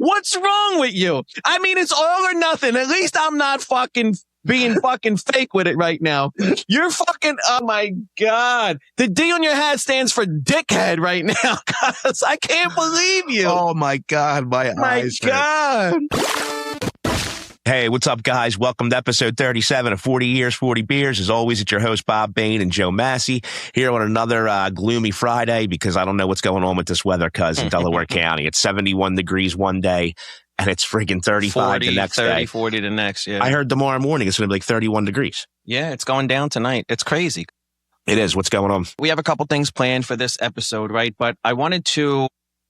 What's wrong with you? I mean, it's all or nothing. At least I'm not fucking being fucking fake with it right now. You're fucking, oh my God. The D on your hat stands for dickhead right now, guys. I can't believe you. Oh my God, my eyes. God. Hey, what's up, guys? Welcome to episode 37 of 40 Years, 40 Beers. As always, it's your host, Bob Bain and Joe Massey, here on another gloomy Friday because I don't know what's going on with this weather, cuz in Delaware County. It's 71 degrees one day, and it's freaking 35 40, the next 30, day. 40 the next, yeah. I heard tomorrow morning it's going to be like 31 degrees. Yeah, it's going down tonight. It's crazy. It is. What's going on? We have a couple things planned for this episode, right? But I wanted to,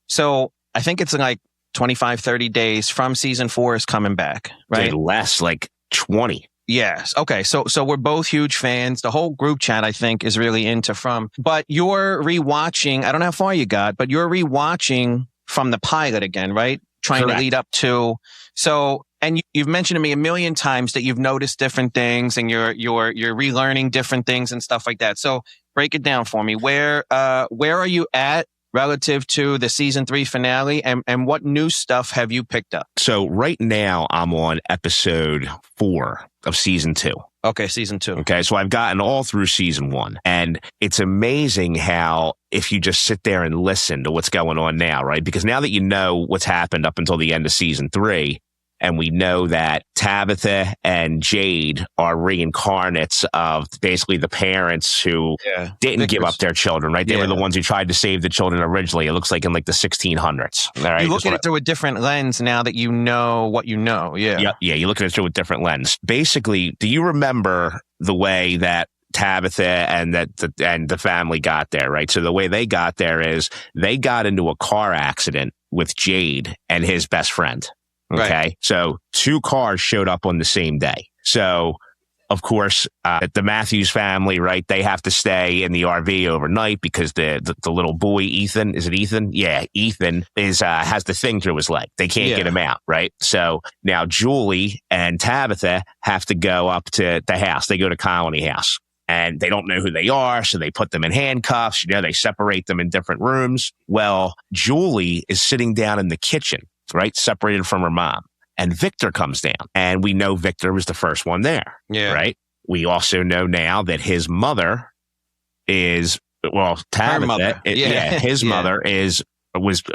so I think it's like 25, 30 days from season 4 is coming back, right? Less, like 20. Yes. Okay. So we're both huge fans. The whole group chat, I think, is really into from, but you're rewatching, I don't know how far you got, but you're rewatching from the pilot again, right? Trying Correct. to lead up to, so, and you've mentioned to me a million times that you've noticed different things and you're relearning different things and stuff like that. So break it down for me. Where are you at relative to the season 3 finale, and what new stuff have you picked up? So right now I'm on episode 4 of season 2. Okay, season 2. Okay, so I've gotten all through season 1, and it's amazing how if you just sit there and listen to what's going on now, right? Because now that you know what's happened up until the end of season 3, and we know that Tabitha and Jade are reincarnates of basically the parents who didn't give up their children, right? They were the ones who tried to save the children originally. It looks like in like the 1600s. All right? You look at it through a different lens now that you know what you know. Yeah. Yeah, you look at it through a different lens. Basically, do you remember the way that Tabitha and the family got there, right? So the way they got there is they got into a car accident with Jade and his best friend. Okay. Right. So 2 cars showed up on the same day. So, of course, the Matthews family, right? They have to stay in the RV overnight because the little boy, Ethan, is it Ethan? Yeah. Ethan has the thing through his leg. They can't get him out. Right. So now Julie and Tabitha have to go up to the house. They go to Colony House. And they don't know who they are, so they put them in handcuffs. You know, they separate them in different rooms. Well, Julie is sitting down in the kitchen, right, separated from her mom. And Victor comes down. And we know Victor was the first one there, right? We also know now that his mother is, well, Tabitha. Mother. His mother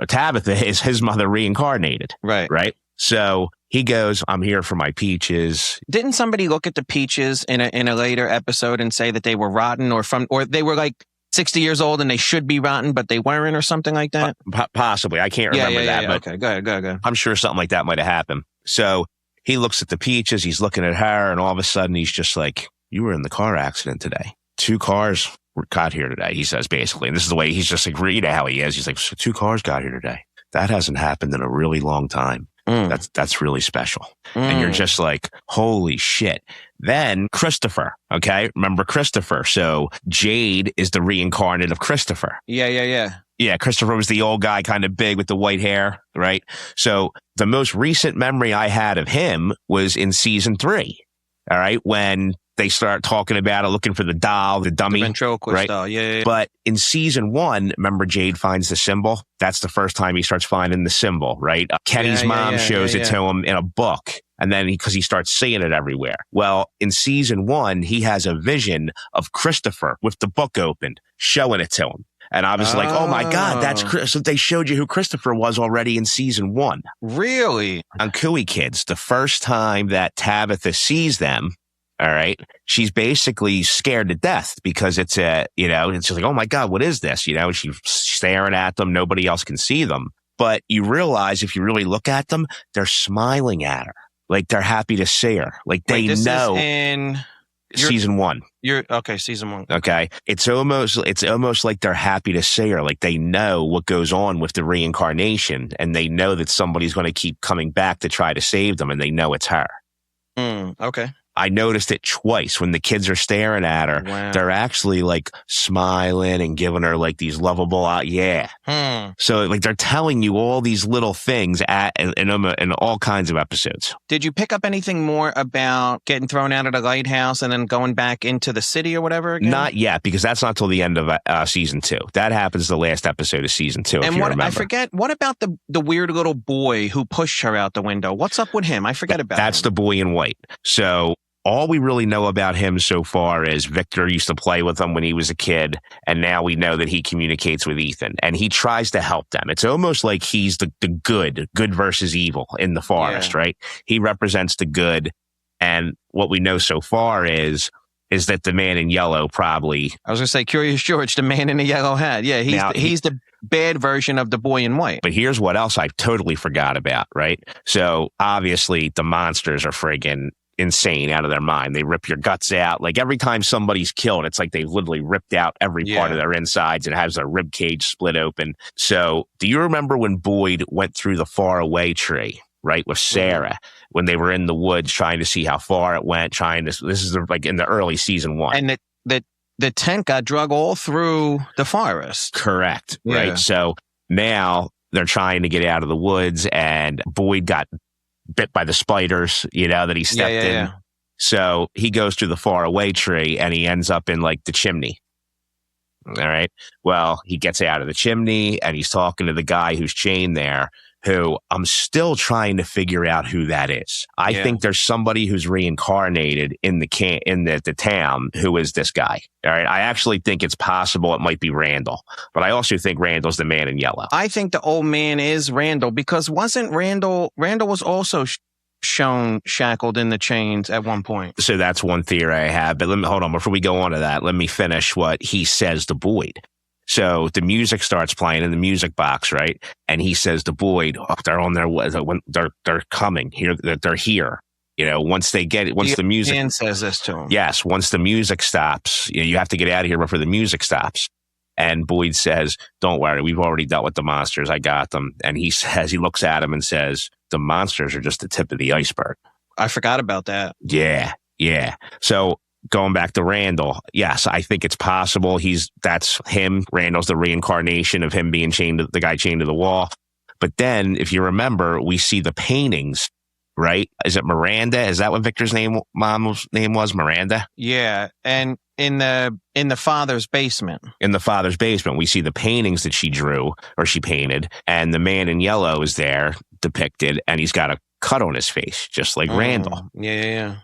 Tabitha is his mother reincarnated. Right? So he goes, I'm here for my peaches. Didn't somebody look at the peaches in a later episode and say that they were rotten or they were like 60 years old and they should be rotten, but they weren't or something like that? Possibly. I can't remember that. But okay, go ahead. I'm sure something like that might have happened. So he looks at the peaches. He's looking at her, and all of a sudden he's just like, you were in the car accident today. 2 cars got here today, he says, basically. And this is the way he's just like, you know how he is. He's like, so 2 cars got here today. That hasn't happened in a really long time. That's really special. And you're just like, holy shit. Then Christopher, okay? Remember Christopher. So Jade is the reincarnate of Christopher. Yeah, Christopher was the old guy, kind of big with the white hair, right? So the most recent memory I had of him was in season 3, all right? When they start talking about it, looking for the doll, the dummy. The ventriloquist doll, But in season 1, remember Jade finds the symbol? That's the first time he starts finding the symbol, right? Kenny's mom shows it to him in a book. And then because he starts seeing it everywhere. Well, in season 1, he has a vision of Christopher with the book opened, showing it to him. And I was like, oh my God, that's Chris. So they showed you who Christopher was already in season 1. Really? On Cooey Kids, the first time that Tabitha sees them, all right, she's basically scared to death because it's it's just like, oh my God, what is this? You know, she's staring at them. Nobody else can see them. But you realize if you really look at them, they're smiling at her. Like they're happy to see her. Like they know. Is in season 1. Season 1. Okay. It's almost like they're happy to see her. Like they know what goes on with the reincarnation, and they know that somebody's going to keep coming back to try to save them, and they know it's her. Okay. I noticed it twice when the kids are staring at her. Wow. They're actually like smiling and giving her like these lovable, So like they're telling you all these little things in all kinds of episodes. Did you pick up anything more about getting thrown out of the lighthouse and then going back into the city or whatever again? Not yet, because that's not till the end of season 2. That happens the last episode of season 2. And if you remember. I forget, what about the weird little boy who pushed her out the window? What's up with him? I forget about That's him. the boy in white. So all we really know about him so far is Victor used to play with him when he was a kid, and now we know that he communicates with Ethan, and he tries to help them. It's almost like he's the good versus evil in the forest, right? He represents the good, and what we know so far is that the man in yellow probably... I was going to say, Curious George, the man in the yellow hat. Yeah, he's the bad version of the boy in white. But here's what else I totally forgot about, right? So obviously the monsters are friggin' insane, out of their mind. They rip your guts out. Like every time somebody's killed, it's like they've literally ripped out every part of their insides and has their rib cage split open. So do you remember when Boyd went through the far away tree, right, with Sarah, when they were in the woods trying to see how far it went, this is like in the early season 1. And the tent got drug all through the forest. Correct. Right. So now they're trying to get out of the woods, and Boyd got bit by the spiders, that he stepped in. Yeah. So he goes through the far away tree and he ends up in like the chimney. All right. Well, he gets out of the chimney and he's talking to the guy who's chained there, who I'm still trying to figure out who that is. I think there's somebody who's reincarnated in the town who is this guy. All right. I actually think it's possible it might be Randall, but I also think Randall's the man in yellow. I think the old man is Randall, because wasn't Randall was also shown shackled in the chains at one point. So that's one theory I have, but hold on, before we go on to that, let me finish what he says to Boyd. So the music starts playing in the music box, right? And he says to Boyd, they're on their way. They're coming here. They're here. Once the music... Dan says this to him. Yes. Once the music stops, you have to get out of here before the music stops. And Boyd says, don't worry. We've already dealt with the monsters. I got them. And he looks at him and says, the monsters are just the tip of the iceberg. I forgot about that. Yeah. Yeah. So going back to Randall, yes, I think it's possible that's him. Randall's the reincarnation of him being the guy chained to the wall. But then, if you remember, we see the paintings, right? Is it Miranda? Is that what Victor's mom's name was? Miranda? Yeah, and in the father's basement. In the father's basement, we see the paintings that she drew or she painted, and the man in yellow is there depicted, and he's got a cut on his face, just like Randall. Yeah.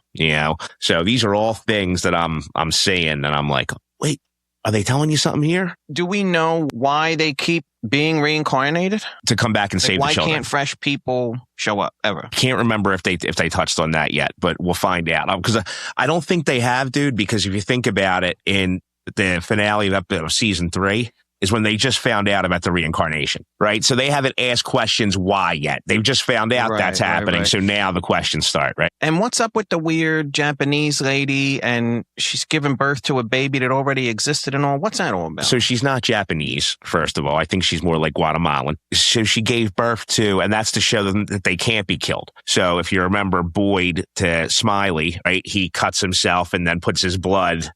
So these are all things that I'm seeing, and I'm like, wait, are they telling you something here? Do we know why they keep being reincarnated? To come back and save the children. Why can't fresh people show up ever? Can't remember if they touched on that yet, but we'll find out. Because I don't think they have, dude, because if you think about it, in the finale of season 3, is when they just found out about the reincarnation, right? So they haven't asked questions why yet. They've just found out that's happening. Right. So now the questions start, right? And what's up with the weird Japanese lady, and she's giving birth to a baby that already existed and all? What's that all about? So she's not Japanese, first of all. I think she's more like Guatemalan. So she gave birth to, and that's to show them that they can't be killed. So if you remember Boyd to Smiley, right? He cuts himself and then puts his blood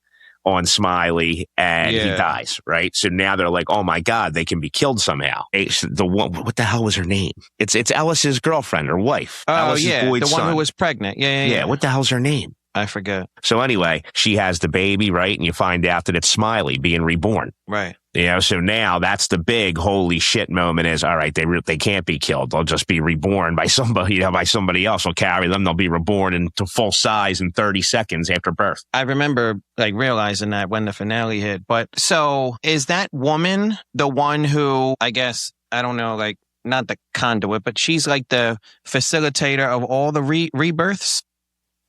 on Smiley, and he dies, right? So now they're like, oh my God, they can be killed somehow. What the hell was her name? It's Ellis's girlfriend or wife. Oh, Ellis's Boyd's the one who was pregnant. Yeah. What the hell's her name? I forget. So anyway, she has the baby, right? And you find out that it's Smiley being reborn. Right. So now that's the big holy shit moment is, all right, they can't be killed. They'll just be reborn by somebody, by somebody else will carry them. They'll be reborn into full size in 30 seconds after birth. I remember realizing that when the finale hit. But so is that woman the one who, I guess, I don't know, not the conduit, but she's like the facilitator of all the rebirths?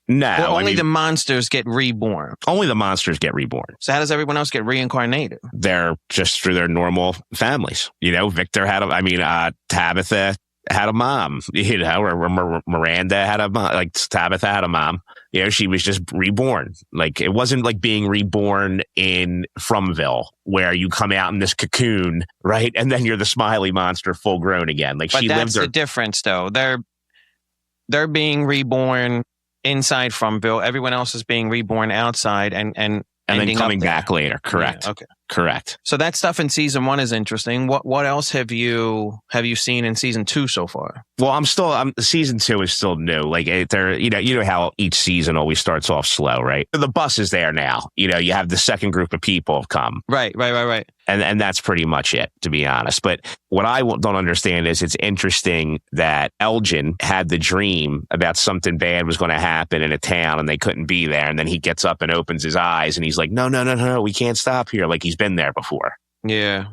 No. Well, only the monsters get reborn. Only the monsters get reborn. So how does everyone else get reincarnated? They're just through their normal families. Victor Tabitha had a mom, or Miranda had a mom, Tabitha had a mom. She was just reborn. It wasn't like being reborn in Fromville, where you come out in this cocoon, right? And then you're the Smiley monster full grown again. But that's the difference, though. They're being reborn inside from Bill. Everyone else is being reborn outside and then coming back later. Correct. Yeah, okay. Correct. So that stuff in season 1 is interesting. What else have you seen in season 2 so far? Well, season 2 is still new. Like you know how each season always starts off slow, right? The bus is there now. You know, you have the second group of people come. Right. And that's pretty much it, to be honest. But what I don't understand is it's interesting that Elgin had the dream about something bad was going to happen in a town and they couldn't be there. And then he gets up and opens his eyes and he's like, no, we can't stop here. Like he's been there before. Yeah.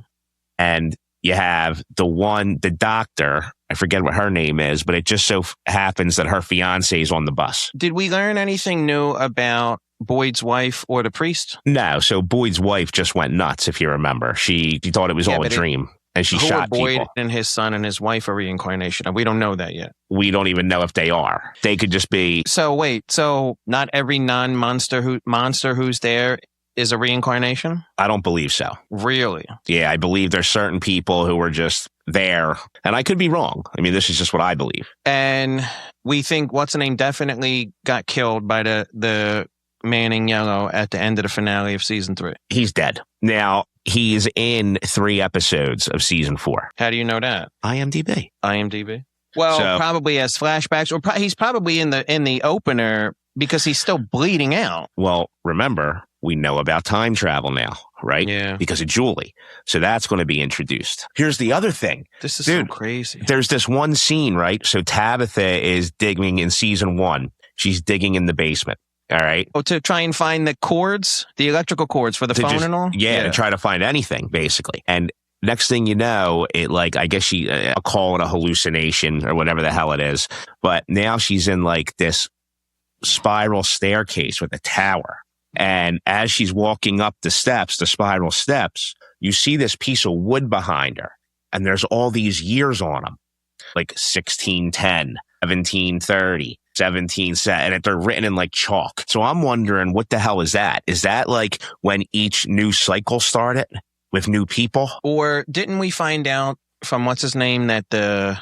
And you have the doctor, I forget what her name is, but it just so happens that her fiance is on the bus. Did we learn anything new about Boyd's wife or the priest? No. So Boyd's wife just went nuts, if you remember. She thought it was all a dream. And she shot Boyd people. And his son and his wife are reincarnation. And we don't know that yet. We don't even know if they are. They could just be. So wait. So not every monster who's there is a reincarnation? I don't believe so. Really? Yeah, I believe there's certain people who were just there. And I could be wrong. I mean, this is just what I believe. And we think what's the name definitely got killed by the man in yellow at the end of the finale of season 3. He's dead. Now, he's in 3 episodes of season 4. How do you know that? IMDb. Well, probably as flashbacks, or he's probably in the opener because he's still bleeding out. Well, remember, we know about time travel now, right? Yeah. Because of Julie. So that's going to be introduced. Here's the other thing. This is so crazy. There's this one scene, right? So Tabitha is digging in season 1. She's digging in the basement. All right. Oh, to try and find the cords, the electrical cords for the phone and all? Yeah, to try to find anything, basically. And next thing you know, I guess I'll call it a hallucination or whatever the hell it is. But now she's in like this spiral staircase with a tower. And as she's walking up the spiral steps, you see this piece of wood behind her. And there's all these years on them, like 1610, 1730. 17 set, and they're written in like chalk. So I'm wondering, what the hell is that? Is that like when each new cycle started with new people? Or didn't we find out from what's his name that the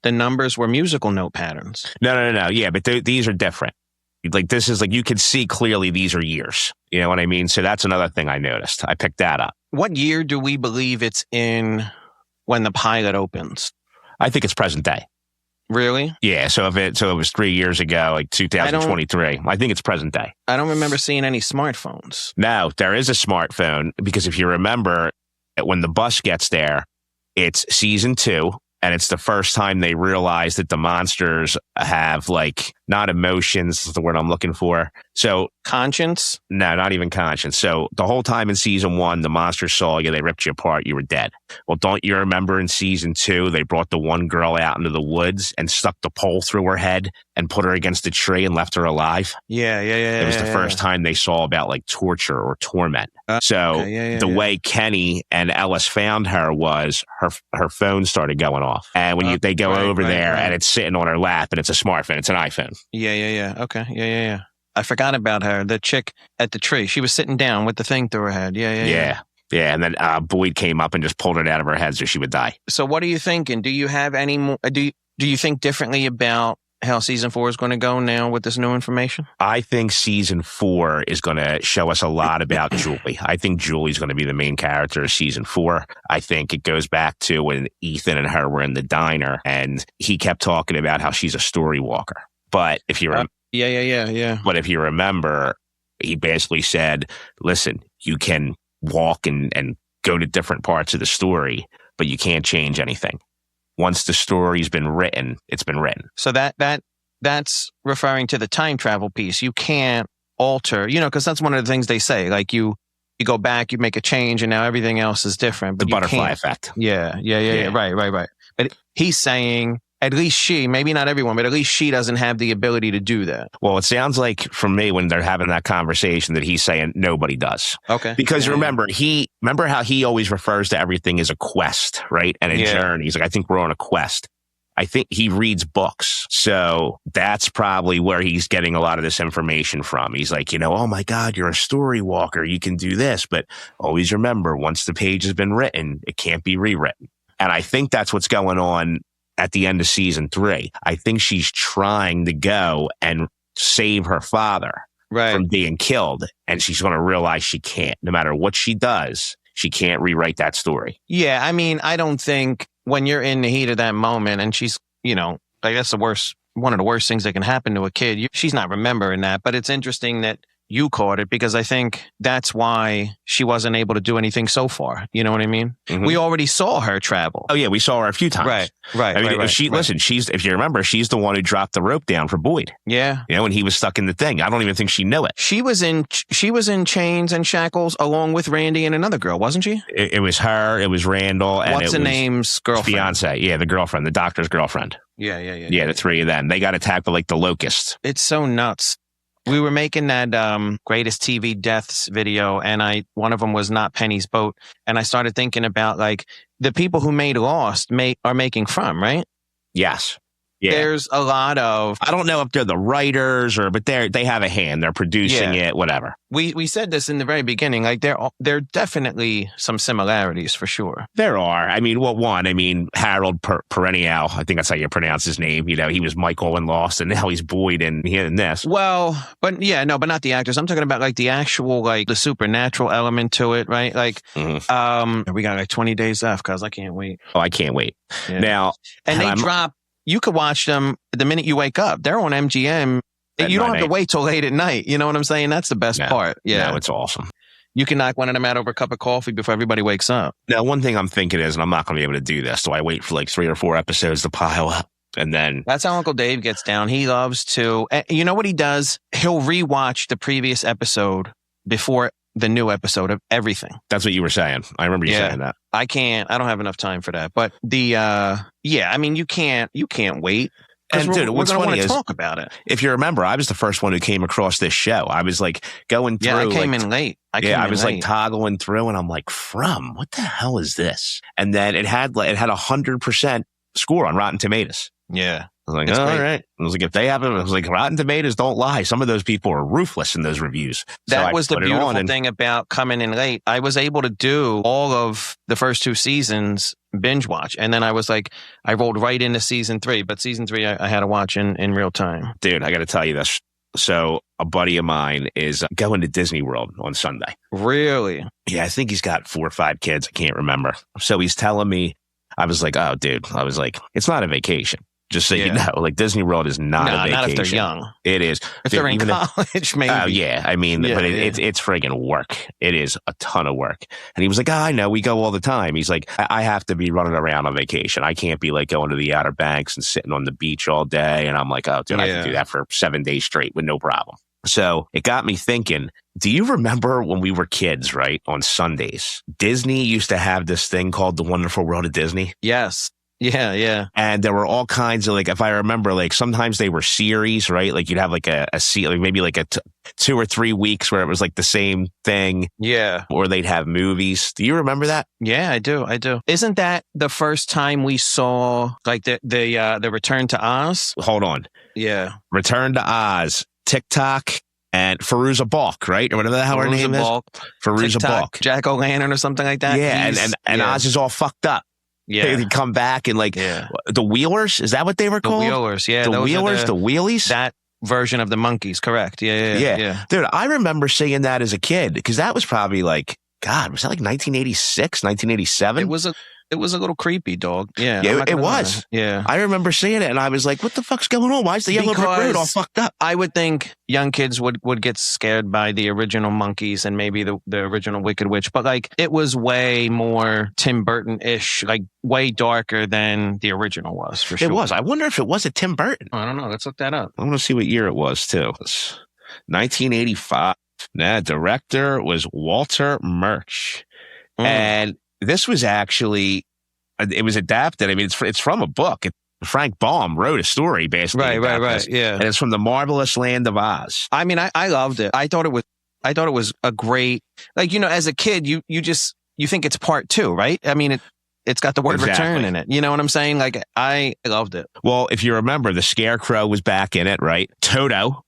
numbers were musical note patterns? No. Yeah, but these are different. Like this is like you can see clearly these are years. You know what I mean? So that's another thing I noticed. I picked that up. What year do we believe it's in when the pilot opens? I think it's present day. Really? Yeah. So it was 3 years ago, like 2023. I think it's present day. I don't remember seeing any smartphones. No, there is a smartphone because if you remember, when the bus gets there, it's season 2. And it's the first time they realize that the monsters have like not emotions is the word I'm looking for. So conscience? No, not even conscience. So the whole time in season 1, the monsters saw you, they ripped you apart, you were dead. Well, don't you remember in season 2, they brought the one girl out into the woods and stuck the pole through her head and put her against a tree and left her alive? Yeah. It was the first time they saw about like torture or torment. The way Kenny and Ellis found her was her phone started going off. And when they go over there and it's sitting on her lap and it's a smartphone, it's an iPhone. Yeah. Okay. Yeah. I forgot about her. The chick at the tree. She was sitting down with the thing through her head. Yeah. Yeah, and then Boyd came up and just pulled it out of her head so she would die. So what are you thinking? Do you have any more? Do you think differently about how season 4 is going to go now with this new information? I think season 4 is going to show us a lot about Julie. I think Julie's going to be the main character of season 4. I think it goes back to when Ethan and her were in the diner and he kept talking about how she's a story walker. But if you Yeah. But if you remember, he basically said, listen, you can walk and go to different parts of the story, but you can't change anything. Once the story's been written, it's been written. So that's referring to the time travel piece. You can't alter, because that's one of the things they say. Like you go back, you make a change, and now everything else is different. But the butterfly effect. Yeah. Right. But he's saying, at least she, maybe not everyone, but at least she doesn't have the ability to do that. Well, it sounds like from me when they're having that conversation that he's saying nobody does. Okay. Because remember how he always refers to everything as a quest, right? And a journey. He's like, I think we're on a quest. I think he reads books. So that's probably where he's getting a lot of this information from. He's like, oh my God, you're a story walker. You can do this. But always remember, once the page has been written, it can't be rewritten. And I think that's what's going on at the end of season 3. I think she's trying to go and save her father from being killed. And she's going to realize she can't. No matter what she does, she can't rewrite that story. Yeah, I mean, I don't think when you're in the heat of that moment and she's, like that's one of the worst things that can happen to a kid. She's not remembering that, but it's interesting that you caught it because I think that's why she wasn't able to do anything so far. You know what I mean? Mm-hmm. We already saw her travel. Oh yeah, we saw her a few times. Right. I mean, listen, if you remember, she's the one who dropped the rope down for Boyd. Yeah. When he was stuck in the thing. I don't even think she knew it. She was in chains and shackles along with Randy and another girl, wasn't she? It was her. It was Randall. And what's the name's girlfriend? Fiance. Yeah, the girlfriend, the doctor's girlfriend. Yeah. Yeah, the three of them. They got attacked by like the locusts. It's so nuts. We were making that greatest TV deaths video, and one of them was Not Penny's Boat, and I started thinking about like the people who made Lost are making From, right? Yes. Yeah. There's a lot of... I don't know if they're the writers but they have a hand. They're producing it, whatever. We said this in the very beginning. Like there are definitely some similarities for sure. There are. I mean, Harold Perennial, I think that's how you pronounce his name. He was Michael in Lost, and now he's Boyd in this. Well, but not the actors. I'm talking about like the actual, like the supernatural element to it, right? Like, we got like 20 days left, cause I can't wait. Oh, I can't wait. Yeah. Now, and they drop. You could watch them the minute you wake up. They're on MGM. You don't have to wait till late at night. You know what I'm saying? That's the best part. Yeah. No, it's awesome. You can knock one of them out over a cup of coffee before everybody wakes up. Now, one thing I'm thinking is, and I'm not going to be able to do this, so I wait for like 3 or 4 episodes to pile up. And then... That's how Uncle Dave gets down. He loves to... You know what he does? He'll rewatch the previous episode before the new episode of everything. That's what you were saying. I remember you saying that. I don't have enough time for that. But you can't wait. And dude, what's funny is, talk about it. If you remember, I was the first one who came across this show. I was like going through. Yeah, I came in late. I was like toggling through, and I'm like, "From what the hell is this?" And then it had 100% score on Rotten Tomatoes. Yeah. I was like, all right. I was like, if they have it, I was like, Rotten Tomatoes don't lie. Some of those people are ruthless in those reviews. That was the beautiful thing about coming in late. I was able to do all of the first 2 seasons binge watch. And then I was like, I rolled right into season 3. But season 3, I had to watch in real time. Dude, I got to tell you this. So a buddy of mine is going to Disney World on Sunday. Really? Yeah, I think he's got 4 or 5 kids. I can't remember. So he's telling me, I was like, oh, dude, it's not a vacation. Just so you know, like Disney World is not a vacation. Not if they're young. It is. If they're in college, maybe. Oh, yeah. I mean, but it's friggin' work. It is a ton of work. And he was like, I know. We go all the time. He's like, I have to be running around on vacation. I can't be like going to the Outer Banks and sitting on the beach all day. And I'm like, oh, dude, I can do that for 7 days straight with no problem. So it got me thinking, do you remember when we were kids, right, on Sundays? Disney used to have this thing called The Wonderful World of Disney. Yes. Yeah. And there were all kinds of, like, if I remember, like, sometimes they were series, right? Like, you'd have like maybe like 2 or 3 weeks where it was like the same thing. Yeah. Or they'd have movies. Do you remember that? Yeah, I do. Isn't that the first time we saw like the Return to Oz? Hold on. Yeah. Return to Oz, TikTok, and Fairuza Balk, right? Or whatever the hell her name is. Fairuza Balk. Jack-o'-lantern or something like that. Yeah, and Oz is all fucked up. Yeah. They come back and like the Wheelers. Is that what they were called? The Wheelers, yeah. The Wheelers, the Wheelies? That version of the monkeys, correct. Yeah. Dude, I remember seeing that as a kid because that was probably like, God, was that like 1986, 1987? It was a little creepy, dog. Yeah, it was. Yeah. I remember seeing it and I was like, what the fuck's going on? Why is the Yellow Brick Road all fucked up? I would think young kids would get scared by the original monkeys and maybe the original Wicked Witch, but like it was way more Tim Burton-ish, like way darker than the original was, for sure. It was. I wonder if it was a Tim Burton. I don't know. Let's look that up. I want to see what year it was, too. It's 1985. Director was Walter Murch. And this was actually, it was adapted. I mean, it's from a book. Frank Baum wrote a story basically. Right. Yeah. And it's from The Marvelous Land of Oz. I mean, I loved it. I thought it was a great, like, as a kid, you think it's part 2, right? I mean, it's got the word return in it. You know what I'm saying? Like, I loved it. Well, if you remember, the Scarecrow was back in it, right? Toto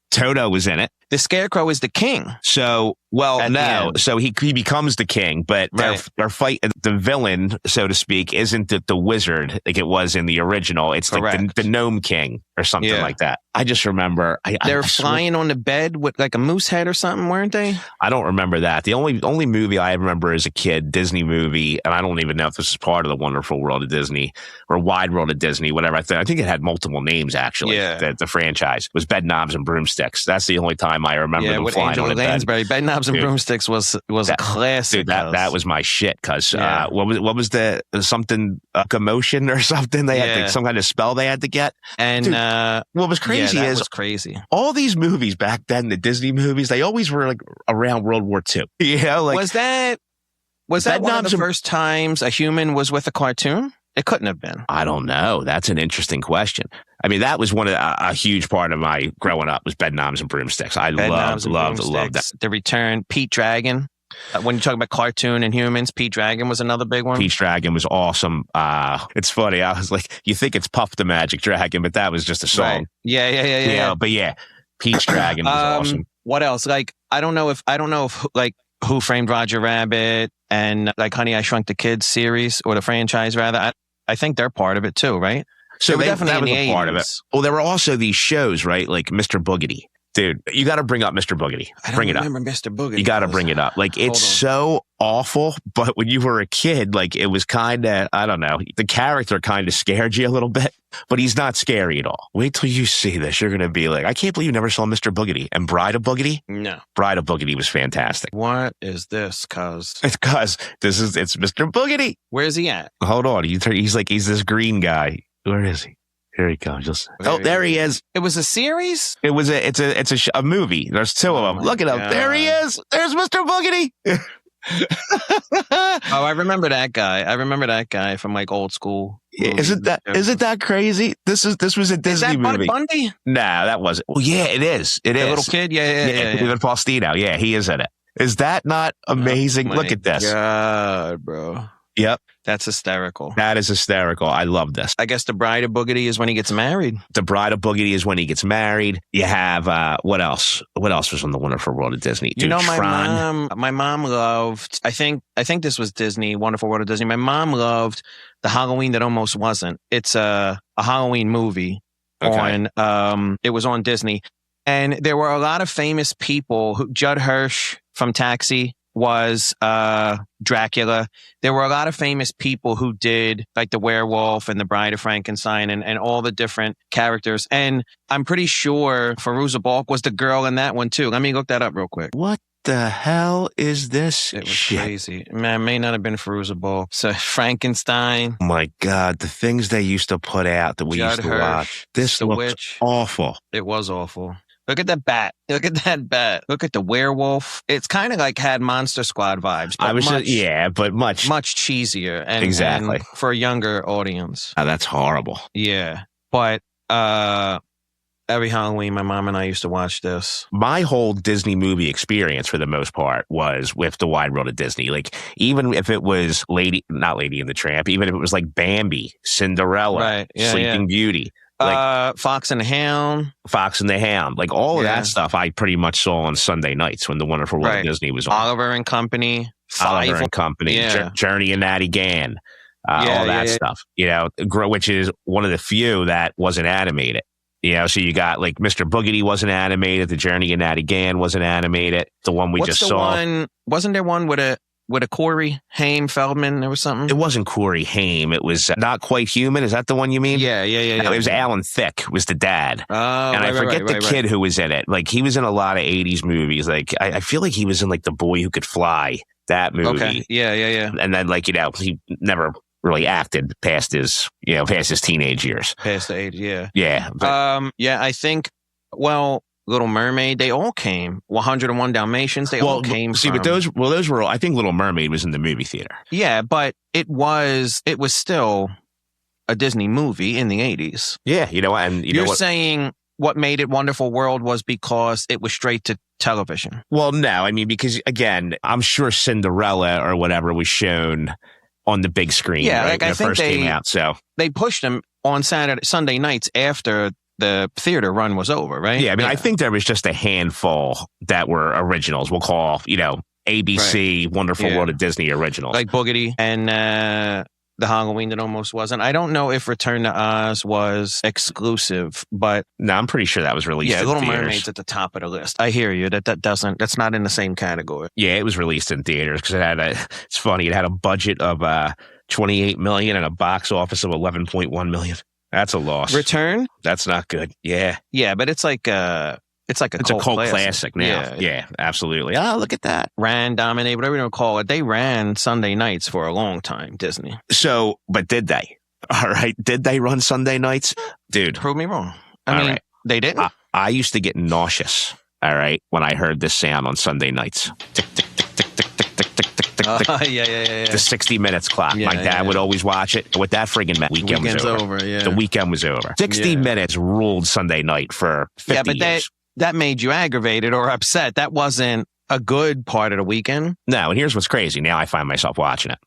was in it. The Scarecrow is the king. So Well, at the no. end. So he becomes the king, but Right. their fight, the villain, so to speak, isn't the wizard like it was in the original. It's like Correct. the gnome king or something Yeah. like that. I just remember They're flying on the bed with like a moose head or something, weren't they? I don't remember that. The only movie I remember as a kid, Disney movie, and I don't even know if this is part of the Wonderful World of Disney or Wide World of Disney, whatever. I think it had multiple names actually. Yeah. The franchise was Bed Knobs and Broomsticks. That's the only time I remember them with flying Angela on a bed. Lansbury. Bed Knobs and Dude. Broomsticks was a classic. Dude, that was my shit. Cause Yeah. what was the something commotion or something? They had Yeah. some kind of spell they had to get. And Dude, what was crazy that is was crazy. all these movies back then, the Disney movies, they always were like around World War II. You know, like Was that one of the first times a human was with a cartoon? It couldn't have been. I don't know. That's an interesting question. I mean, that was one of a huge part of my growing up was Bed Knobs and Broomsticks. I loved that. The Return, Pete Dragon. When you talk about cartoon and humans, Pete Dragon was another big one. Peach Dragon was awesome. It's funny. I was like, you think it's Puff the Magic Dragon, but that was just a song. Right. Yeah. But yeah, Peach Dragon was awesome. What else? Like, I don't know if like Who Framed Roger Rabbit and like Honey, I Shrunk the Kids series or the franchise rather. I think they're part of it too, right? So they were that definitely was in the a part 80s. of it. Well, there were also these shows, right? Like Mr. Boogedy. Dude, you got to bring up Mr. Boogedy. Bring it up. Mr. Boogedy. You got to bring it up. Like, it's so awful, but when you were a kid, like, it was kind of, I don't know, the character kind of scared you a little bit, but he's not scary at all. Wait till you see this. You're going to be like, I can't believe you never saw Mr. Boogedy. And Bride of Boogedy? No. Bride of Boogedy was fantastic. What is this? It's Mr. Boogedy. Where's he at? Hold on. He's this green guy. Where is he? Here he comes. There he is. It was a series? It's a movie. There's two of them. Look at him. There he is. There's Mr. Boogedy. Oh, I remember that guy. I remember that guy from like old school. Isn't that crazy? This was a Disney movie. Bud Bundy? No, that wasn't. Well, yeah, it is. It is. The little kid? Yeah. David Faustino. Yeah, he is in it. Is that not amazing? Oh, Look at this. God, bro. Yep. That's hysterical. That is hysterical. I love this. I guess the Bride of Boogedy is when he gets married. The Bride of Boogedy is when he gets married. You have, what else? What else was on the Wonderful World of Disney? Dude, my mom loved, I think this was Disney, Wonderful World of Disney. My mom loved The Halloween That Almost Wasn't. It's a Halloween movie. Okay. It was on Disney. And there were a lot of famous people Judd Hirsch from Taxi was Dracula. There were a lot of famous people who did like the werewolf and the Bride of Frankenstein and all the different characters. And I'm pretty sure Fairuza Balk was the girl in that one too. Let me look that up real quick. What the hell is this? It was crazy. Man, it may not have been Fairuza Balk. So Frankenstein. Oh my God, the things they used to put out that we Judd used to Hirsch, watch. This the looks witch. awful. It was awful. Look at that bat. Look at that bat. Look at the werewolf. It's kind of like had Monster Squad vibes. But much cheesier and exactly and for a younger audience. Oh, that's horrible. Yeah, but every Halloween, my mom and I used to watch this. My whole Disney movie experience, for the most part, was with the Wide World of Disney. Like, even if it was not Lady and the Tramp, even if it was like Bambi, Cinderella, Sleeping Beauty. Like Fox and the Hound, like all of that stuff I pretty much saw on Sunday nights when the Wonderful World of Disney was on. Oliver and Company, Journey and Natty Gann, all that stuff, you know, which is one of the few that wasn't animated. You know, so you got like Mr. Boogedy wasn't animated, the Journey and Natty Gann wasn't animated, the one we just saw. Wasn't there one with a Corey Haim Feldman? There was something. It wasn't Corey Haim. It was Not Quite Human. Is that the one you mean? Yeah. It was Alan Thicke was the dad. Oh, and I forget the kid who was in it. Like, he was in a lot of 80s movies. Like, I feel like he was in like The Boy Who Could Fly, that movie. Okay. Yeah. And then, like, you know, he never really acted past his teenage years. Past the age, yeah. Yeah. I think, Little Mermaid, they all came. 101 Dalmatians, they all came. See, but those were. I think Little Mermaid was in the movie theater. Yeah, but it was still a Disney movie in the 80s. Yeah, you know, and you're saying what made it Wonderful World was because it was straight to television. Well, no, I mean, because again, I'm sure Cinderella or whatever was shown on the big screen. Yeah, right, like I think came out. So they pushed them on Sunday nights after the theater run was over, right? Yeah, I mean, I think there was just a handful that were originals. We'll call, ABC, right. Wonderful World of Disney originals. Like Boogity and the Halloween that almost wasn't. I don't know if Return to Oz was exclusive, but... No, I'm pretty sure that was released in Little theaters. Mermaid's at the top of the list. I hear you. That's not in the same category. Yeah, it was released in theaters because it's funny, it had a budget of $28 million and a box office of $11.1 million. That's a loss. Return? That's not good. Yeah. Yeah, but it's like a cult classic now. Yeah, absolutely. Oh, look at that. Ran, dominate, whatever you want to call it. They ran Sunday nights for a long time, Disney. So, but did they? All right. Did they run Sunday nights? Dude. Prove me wrong. I mean, they didn't. I used to get nauseous, all right, when I heard this sound on Sunday nights. Tick, tick, tick, tick, tick, tick, tick, tick, tick, tick, tick. Yeah. The 60 minutes clock. My dad would always watch it. What that friggin' meant, weekend's over. The weekend was over. 60 minutes ruled Sunday night for 50 years. That made you aggravated or upset. That wasn't a good part of the weekend. No, and here's what's crazy. Now I find myself watching it.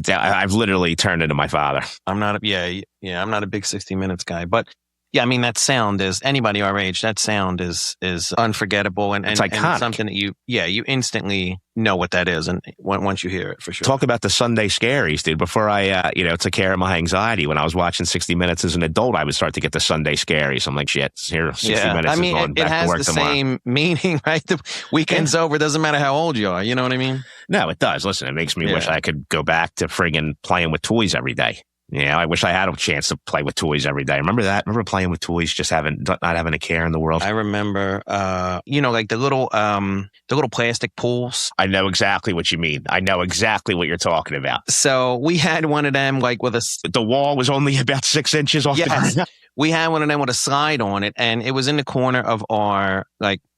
I've literally turned into my father. I'm not a big 60 Minutes guy, but yeah, I mean, that sound is, anybody our age, that sound is unforgettable and it's iconic. And something that you instantly know what that is, and once you hear it, for sure. Talk about the Sunday scaries, dude. Before I took care of my anxiety, when I was watching 60 Minutes as an adult, I would start to get the Sunday scaries. I'm like, shit, here 60 Minutes is going back to work tomorrow. It has the same meaning, right? The weekend's over. Doesn't matter how old you are. You know what I mean? No, it does. Listen, it makes me wish I could go back to friggin' playing with toys every day. I wish I had a chance to play with toys every day. Remember that? Remember playing with toys, just not having a care in the world? I remember, like the little plastic pools. I know exactly what you mean. I know exactly what you're talking about. So we had one of them, like with the wall was only about 6 inches off the ground. We had one of them with a slide on it, and it was in the corner of our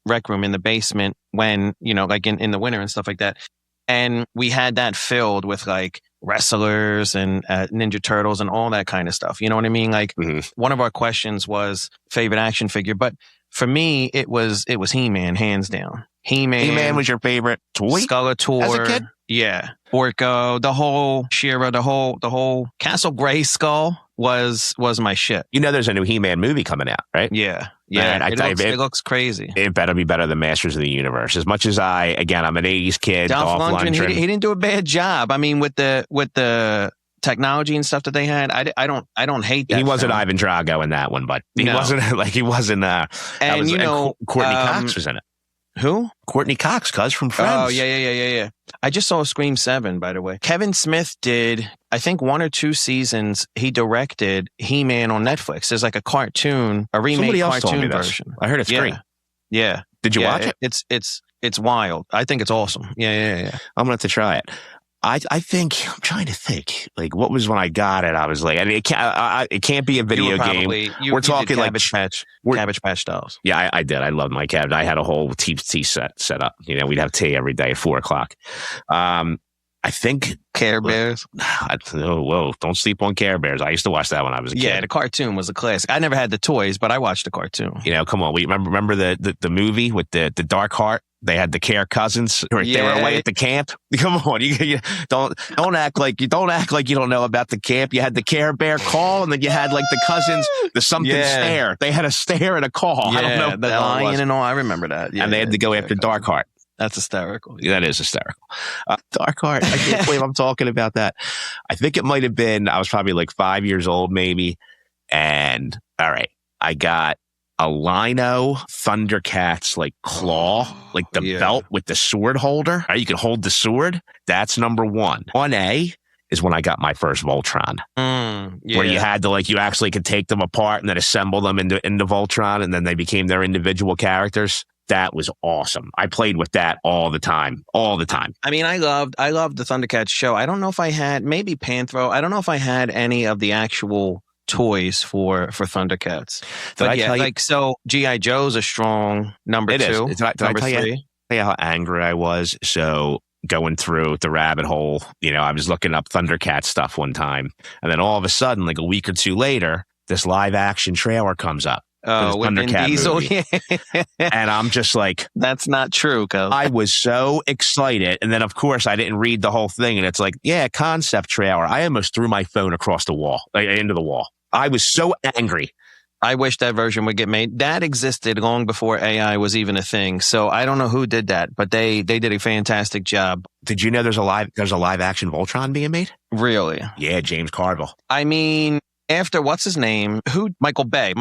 rec room in the basement when, like in the winter and stuff like that. And we had that filled with wrestlers and Ninja Turtles and all that kind of stuff. You know what I mean? One of our questions was favorite action figure, but for me, it was He-Man, hands down. He-Man was your favorite toy? Skeletor. As a kid? Yeah. Orko, the whole She-Ra, the whole Castle Grayskull was my shit. There's a new He-Man movie coming out, right? Yeah. Yeah, it looks crazy. It better be better than Masters of the Universe. As much as I'm an 80s kid. Dolph Lundgren, he didn't do a bad job. I mean, with the technology and stuff that they had, I don't hate that. He wasn't film. Ivan Drago in that one, but he wasn't. And Courtney Cox was in it. Who? Courtney Cox, cuz from Friends. Oh, yeah. I just saw Scream 7, by the way. Kevin Smith did, I think, 1 or 2 seasons. He directed He-Man on Netflix. There's a cartoon, a remake cartoon version. I heard it's great. Yeah. Did you watch it? It's wild. I think it's awesome. Yeah. I'm going to have to try it. I'm trying to think, what was when I got it? I was like, it can't be a video game. We're talking Cabbage Patch Dolls. Yeah, I did. I loved my cabbage. I had a whole tea set up. We'd have tea every day at 4:00. I think Care Bears. Whoa! Don't sleep on Care Bears. I used to watch that when I was a kid. Yeah, the cartoon was a classic. I never had the toys, but I watched the cartoon. Come on. We remember the movie with the Dark Heart. They had the Care cousins. They were away at the camp. Come on, you don't act like you don't know about the camp. You had the Care Bear call, and then you had the cousins, the something stare. They had a stare and a call. Yeah, I don't know the lion and all. I remember that. Yeah, and they had to go after Dark Heart. That's hysterical. That is hysterical. Dark Heart. I can't believe I'm talking about that. I think it might have been, I was probably 5 years old maybe. And all right, I got a Lino Thundercats claw, belt with the sword holder. Right, you can hold the sword. That's number 1. 1A is when I got my first Voltron. Where you had to you actually could take them apart and then assemble them into Voltron, and then they became their individual characters. That was awesome. I played with that all the time. I mean, I loved the Thundercats show. I don't know if I had, maybe Panthro. I don't know if I had any of the actual toys for Thundercats. But so G.I. Joe's a strong number 2. Did I tell you how angry I was? So going through the rabbit hole, I was looking up Thundercat stuff one time, and then all of a sudden, a week or 2 later, this live action trailer comes up. Oh, with Vin Diesel, and I'm just that's not true, cuz. I was so excited, and then of course I didn't read the whole thing, and it's concept trailer. I almost threw my phone across the wall, into the wall. I was so angry I wish that version would get made. That existed long before AI was even a thing. So I don't know who did that, but they did a fantastic job. Did you know there's a live action Voltron being made? Really? Yeah, James Carville. I mean, after what's his name? Michael Bay.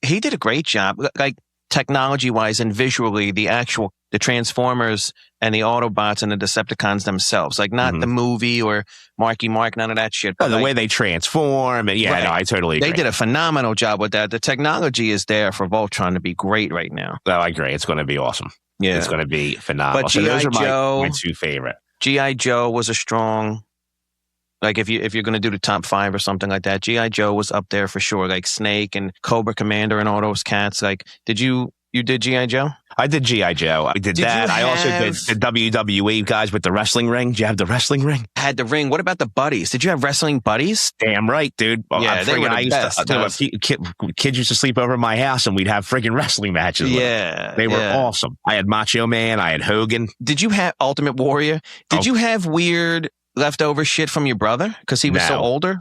He did a great job. Like technology-wise and visually, the Transformers and the Autobots and the Decepticons themselves, like not the movie or Marky Mark, none of that shit. But the way they transform, and right. No, I totally agree. They did a phenomenal job with that. The technology is there for Voltron to be great right now. Oh, I agree. It's going to be awesome. Yeah, it's going to be phenomenal. But so those are Joe, my two favorite. G.I. Joe was a strong. Like if you're going to do the top 5 or something like that, G.I. Joe was up there for sure. Like Snake and Cobra Commander and all those cats. Like, you did G.I. Joe? I did G.I. Joe. I did that. I also did the WWE guys with the wrestling ring. Did you have the wrestling ring? I had the ring. What about the buddies? Did you have wrestling buddies? Damn right, dude. Yeah, they were the best. Kids used to sleep over at my house and we'd have freaking wrestling matches. Yeah. They were awesome. I had Macho Man. I had Hogan. Did you have Ultimate Warrior? Did you have weird leftover shit from your brother? Because he was so much older?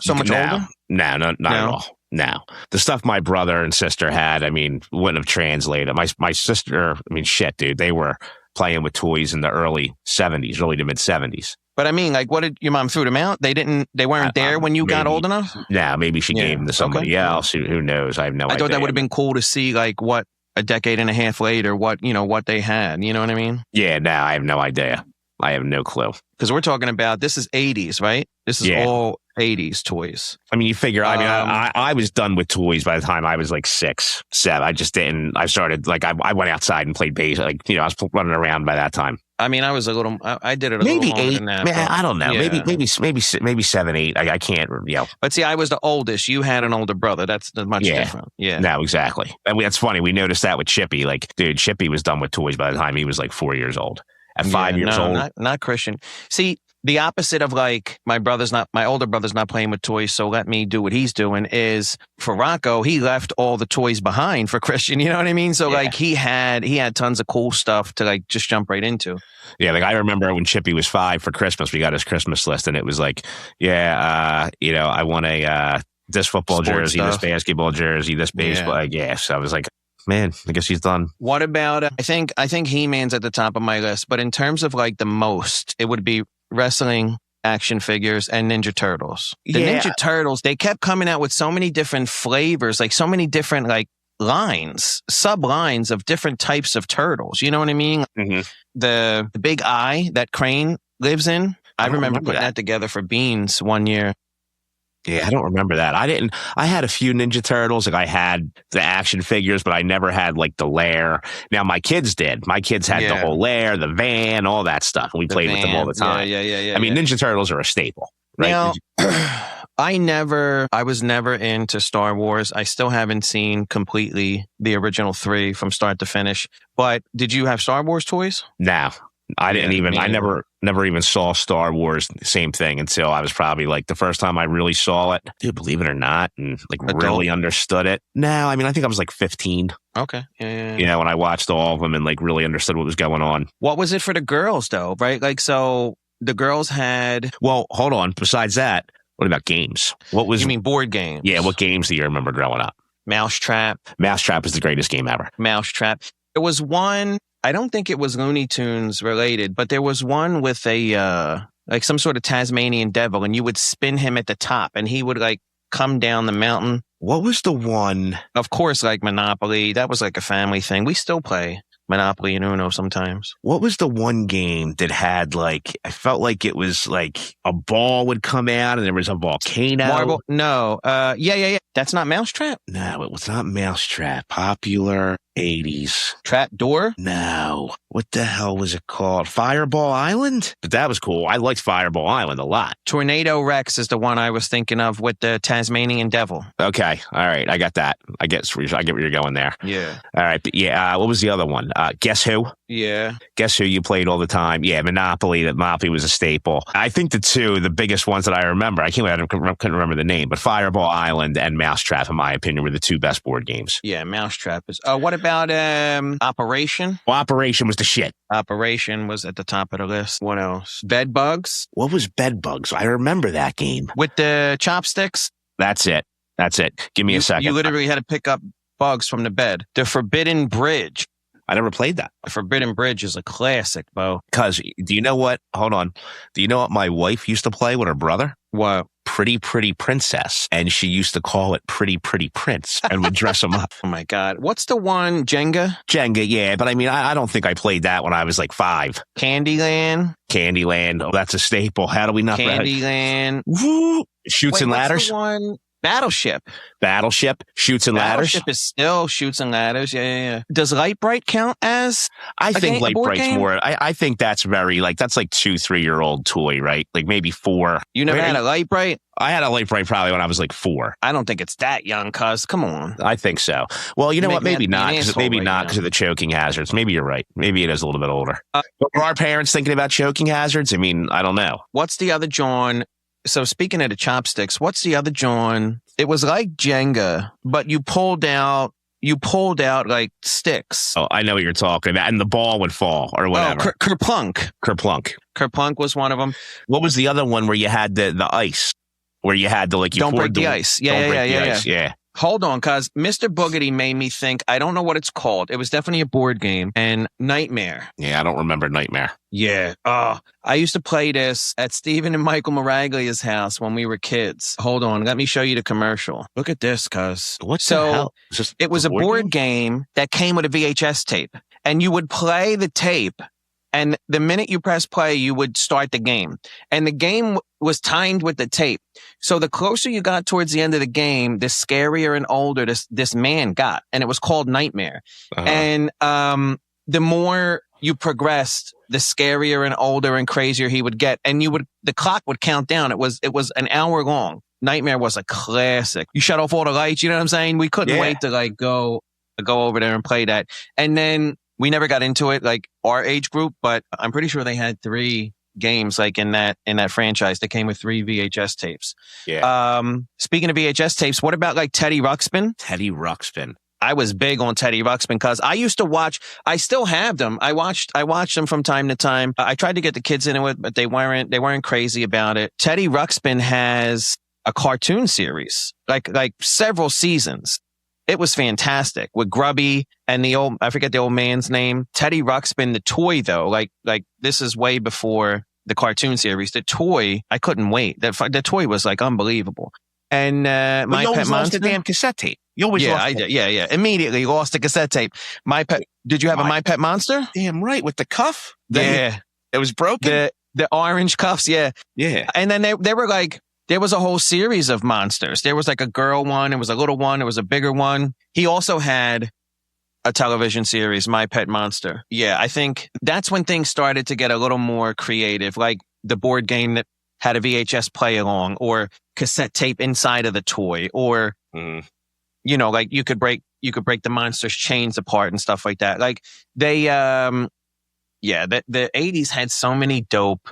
No, not at all. No. The stuff my brother and sister had, I mean, wouldn't have translated. My sister, I mean, shit, dude, they were playing with toys in the early to mid 70s. But I mean, like, what did your mom threw them out? They weren't there when you got old enough? No, maybe she gave them to somebody else. Who knows? I have no idea. I thought that would have been cool to see, like, what a decade and a half later, what they had. You know what I mean? Yeah, no, I have no idea. I have no clue. Because we're talking about, this is 80s, right? This is all 80s toys. I mean, you figure, I was done with toys by the time I was like 6, 7. I just didn't, I started, like, I went outside and played base. Like, I was running around by that time. I mean, I was I did it a little longer than that. Man, I don't know. Yeah. Maybe 7, 8. I can't, But see, I was the oldest. You had an older brother. That's much different. Yeah. No, exactly. And that's funny. We noticed that with Chippy. Like, dude, Chippy was done with toys by the time he was like 4 years old. At 5 years old. Not Christian. See, the opposite of like my older brother's not playing with toys, so let me do what he's doing is for Rocco, he left all the toys behind for Christian. You know what I mean? So like he had tons of cool stuff to like just jump right into. Yeah, like I remember when Chippy was 5 for Christmas, we got his Christmas list and it was like, I want this football jersey, this basketball jersey, this baseball. So I was like, man, I guess he's done. What about, I think He-Man's at the top of my list, but in terms of like the most, it would be wrestling, action figures, and Ninja Turtles. The Ninja Turtles, they kept coming out with so many different flavors, like so many different like lines, sub-lines of different types of turtles. You know what I mean? Mm-hmm. The big eye that Crane lives in. I remember putting that together for Beans one year. Yeah, I don't remember that. I had a few Ninja Turtles. Like I had the action figures, but I never had like the lair. Now my kids did. My kids had the whole lair, the van, all that stuff. And we played with them all the time. Yeah. I mean, Ninja Turtles are a staple, right? Now, I was never into Star Wars. I still haven't seen completely the original 3 from start to finish. But did you have Star Wars toys? No. I didn't even, I never even saw Star Wars, same thing, until I was probably like the first time I really saw it. Dude, believe it or not, and like really understood it. No, I mean, I think I was like 15. Okay. Yeah. When I watched all of them and like really understood what was going on. What was it for the girls though, right? Like, so the girls had. Well, hold on. Besides that, what about games? You mean board games? Yeah. What games do you remember growing up? Mousetrap. Mousetrap is the greatest game ever. Mousetrap. There was one. I don't think it was Looney Tunes related, but there was one with a like some sort of Tasmanian devil, and you would spin him at the top, and he would like come down the mountain. What was the one? Of course, like Monopoly. That was like a family thing. We still play Monopoly and Uno sometimes. What was the one game that had like, I felt like it was like a ball would come out and there was a volcano? Marble? No. Yeah. That's not Mousetrap? No, it was not Mousetrap. Popular 80s. Trap Door? No. What the hell was it called? Fireball Island? But that was cool. I liked Fireball Island a lot. Tornado Rex is the one I was thinking of with the Tasmanian devil. Okay. All right. I got that. I get where you're going there. Yeah. All right. But what was the other one? Guess Who? Yeah. Guess Who you played all the time? Yeah, Monopoly. That Monopoly was a staple. I think the biggest ones that I remember, I couldn't remember the name, but Fireball Island and Mousetrap, in my opinion, were the 2 best board games. Yeah, Mousetrap is. What about Operation? Well, Operation was the shit. Operation was at the top of the list. What else? Bedbugs? What was Bedbugs? I remember that game. With the chopsticks? That's it. That's it. Give me a second. You literally had to pick up bugs from the bed. The Forbidden Bridge. I never played that. The Forbidden Bridge is a classic, Bo. Because do you know what? Hold on. Do you know what my wife used to play with her brother? What? Pretty Pretty Princess. And she used to call it Pretty Pretty Prince and would dress him up. Oh, my God. What's the one? Jenga? Jenga, yeah. But I mean, I don't think I played that when I was like 5. Candyland? Candyland. Oh, that's a staple. How do we not? Candyland. Woo! Shoots and ladders. What's the one? Battleship. Battleship. Shoots and ladders. Battleship is still shoots and ladders. Yeah. Does Light Bright count as? I think Light Bright's more. I think that's very that's like 2-3-year-old toy, right? Like maybe 4. You never had a Light Bright? I had a Light Bright probably when I was like 4. I don't think it's that young, cuz. Come on. I think so. Well, you know what? Maybe not. Maybe not because of the choking hazards. Maybe you're right. Maybe it is a little bit older. But were our parents thinking about choking hazards? I mean, I don't know. What's the other John? So speaking of the chopsticks, what's the other John? It was like Jenga, but you pulled out like sticks. Oh, I know what you're talking about. And the ball would fall or whatever. Oh, Kerplunk. Kerplunk was one of them. What was the other one where you had the ice? Where you had to Don't break the ice. Yeah. Hold on, cuz Mr. Boogedy made me think, I don't know what it's called. It was definitely a board game. And Nightmare. Yeah, I don't remember Nightmare. Yeah. Oh, I used to play this at Stephen and Michael Maraglia's house when we were kids. Hold on. Let me show you the commercial. Look at this, cuz. What the hell? It was a board game that came with a VHS tape. And you would play the tape. And the minute you press play, you would start the game. And the game was timed with the tape. So the closer you got towards the end of the game, the scarier and older this man got. And it was called Nightmare. Uh-huh. And the more you progressed, the scarier and older and crazier he would get. And the clock would count down. It was an hour long. Nightmare was a classic. You shut off all the lights, you know what I'm saying? We couldn't wait to go over there and play that. And then we never got into it, like our age group, but I'm pretty sure they had 3 games like in that franchise that came with 3 VHS tapes. Yeah. Speaking of VHS tapes, what about like Teddy Ruxpin? Teddy Ruxpin. I was big on Teddy Ruxpin because I used to watch. I still have them. I watched them from time to time. I tried to get the kids into it, but they weren't crazy about it. Teddy Ruxpin has a cartoon series, like several seasons. It was fantastic with Grubby and I forget the old man's name. Teddy Ruxpin, the toy though, like this is way before the cartoon series. The toy, I couldn't wait. The toy was like unbelievable. And My Pet Monster, the damn cassette tape. You always lost. I did. Yeah. Immediately lost the cassette tape. Did you have a My Pet Monster? Damn right, with the cuff. Yeah, it was broken. The orange cuffs. Yeah. And then they were like. There was a whole series of monsters. There was like a girl one. It was a little one. It was a bigger one. He also had a television series, My Pet Monster. Yeah, I think that's when things started to get a little more creative, like the board game that had a VHS play along or cassette tape inside of the toy or, like you could break the monster's chains apart and stuff like that. Like they, the 80s had so many dope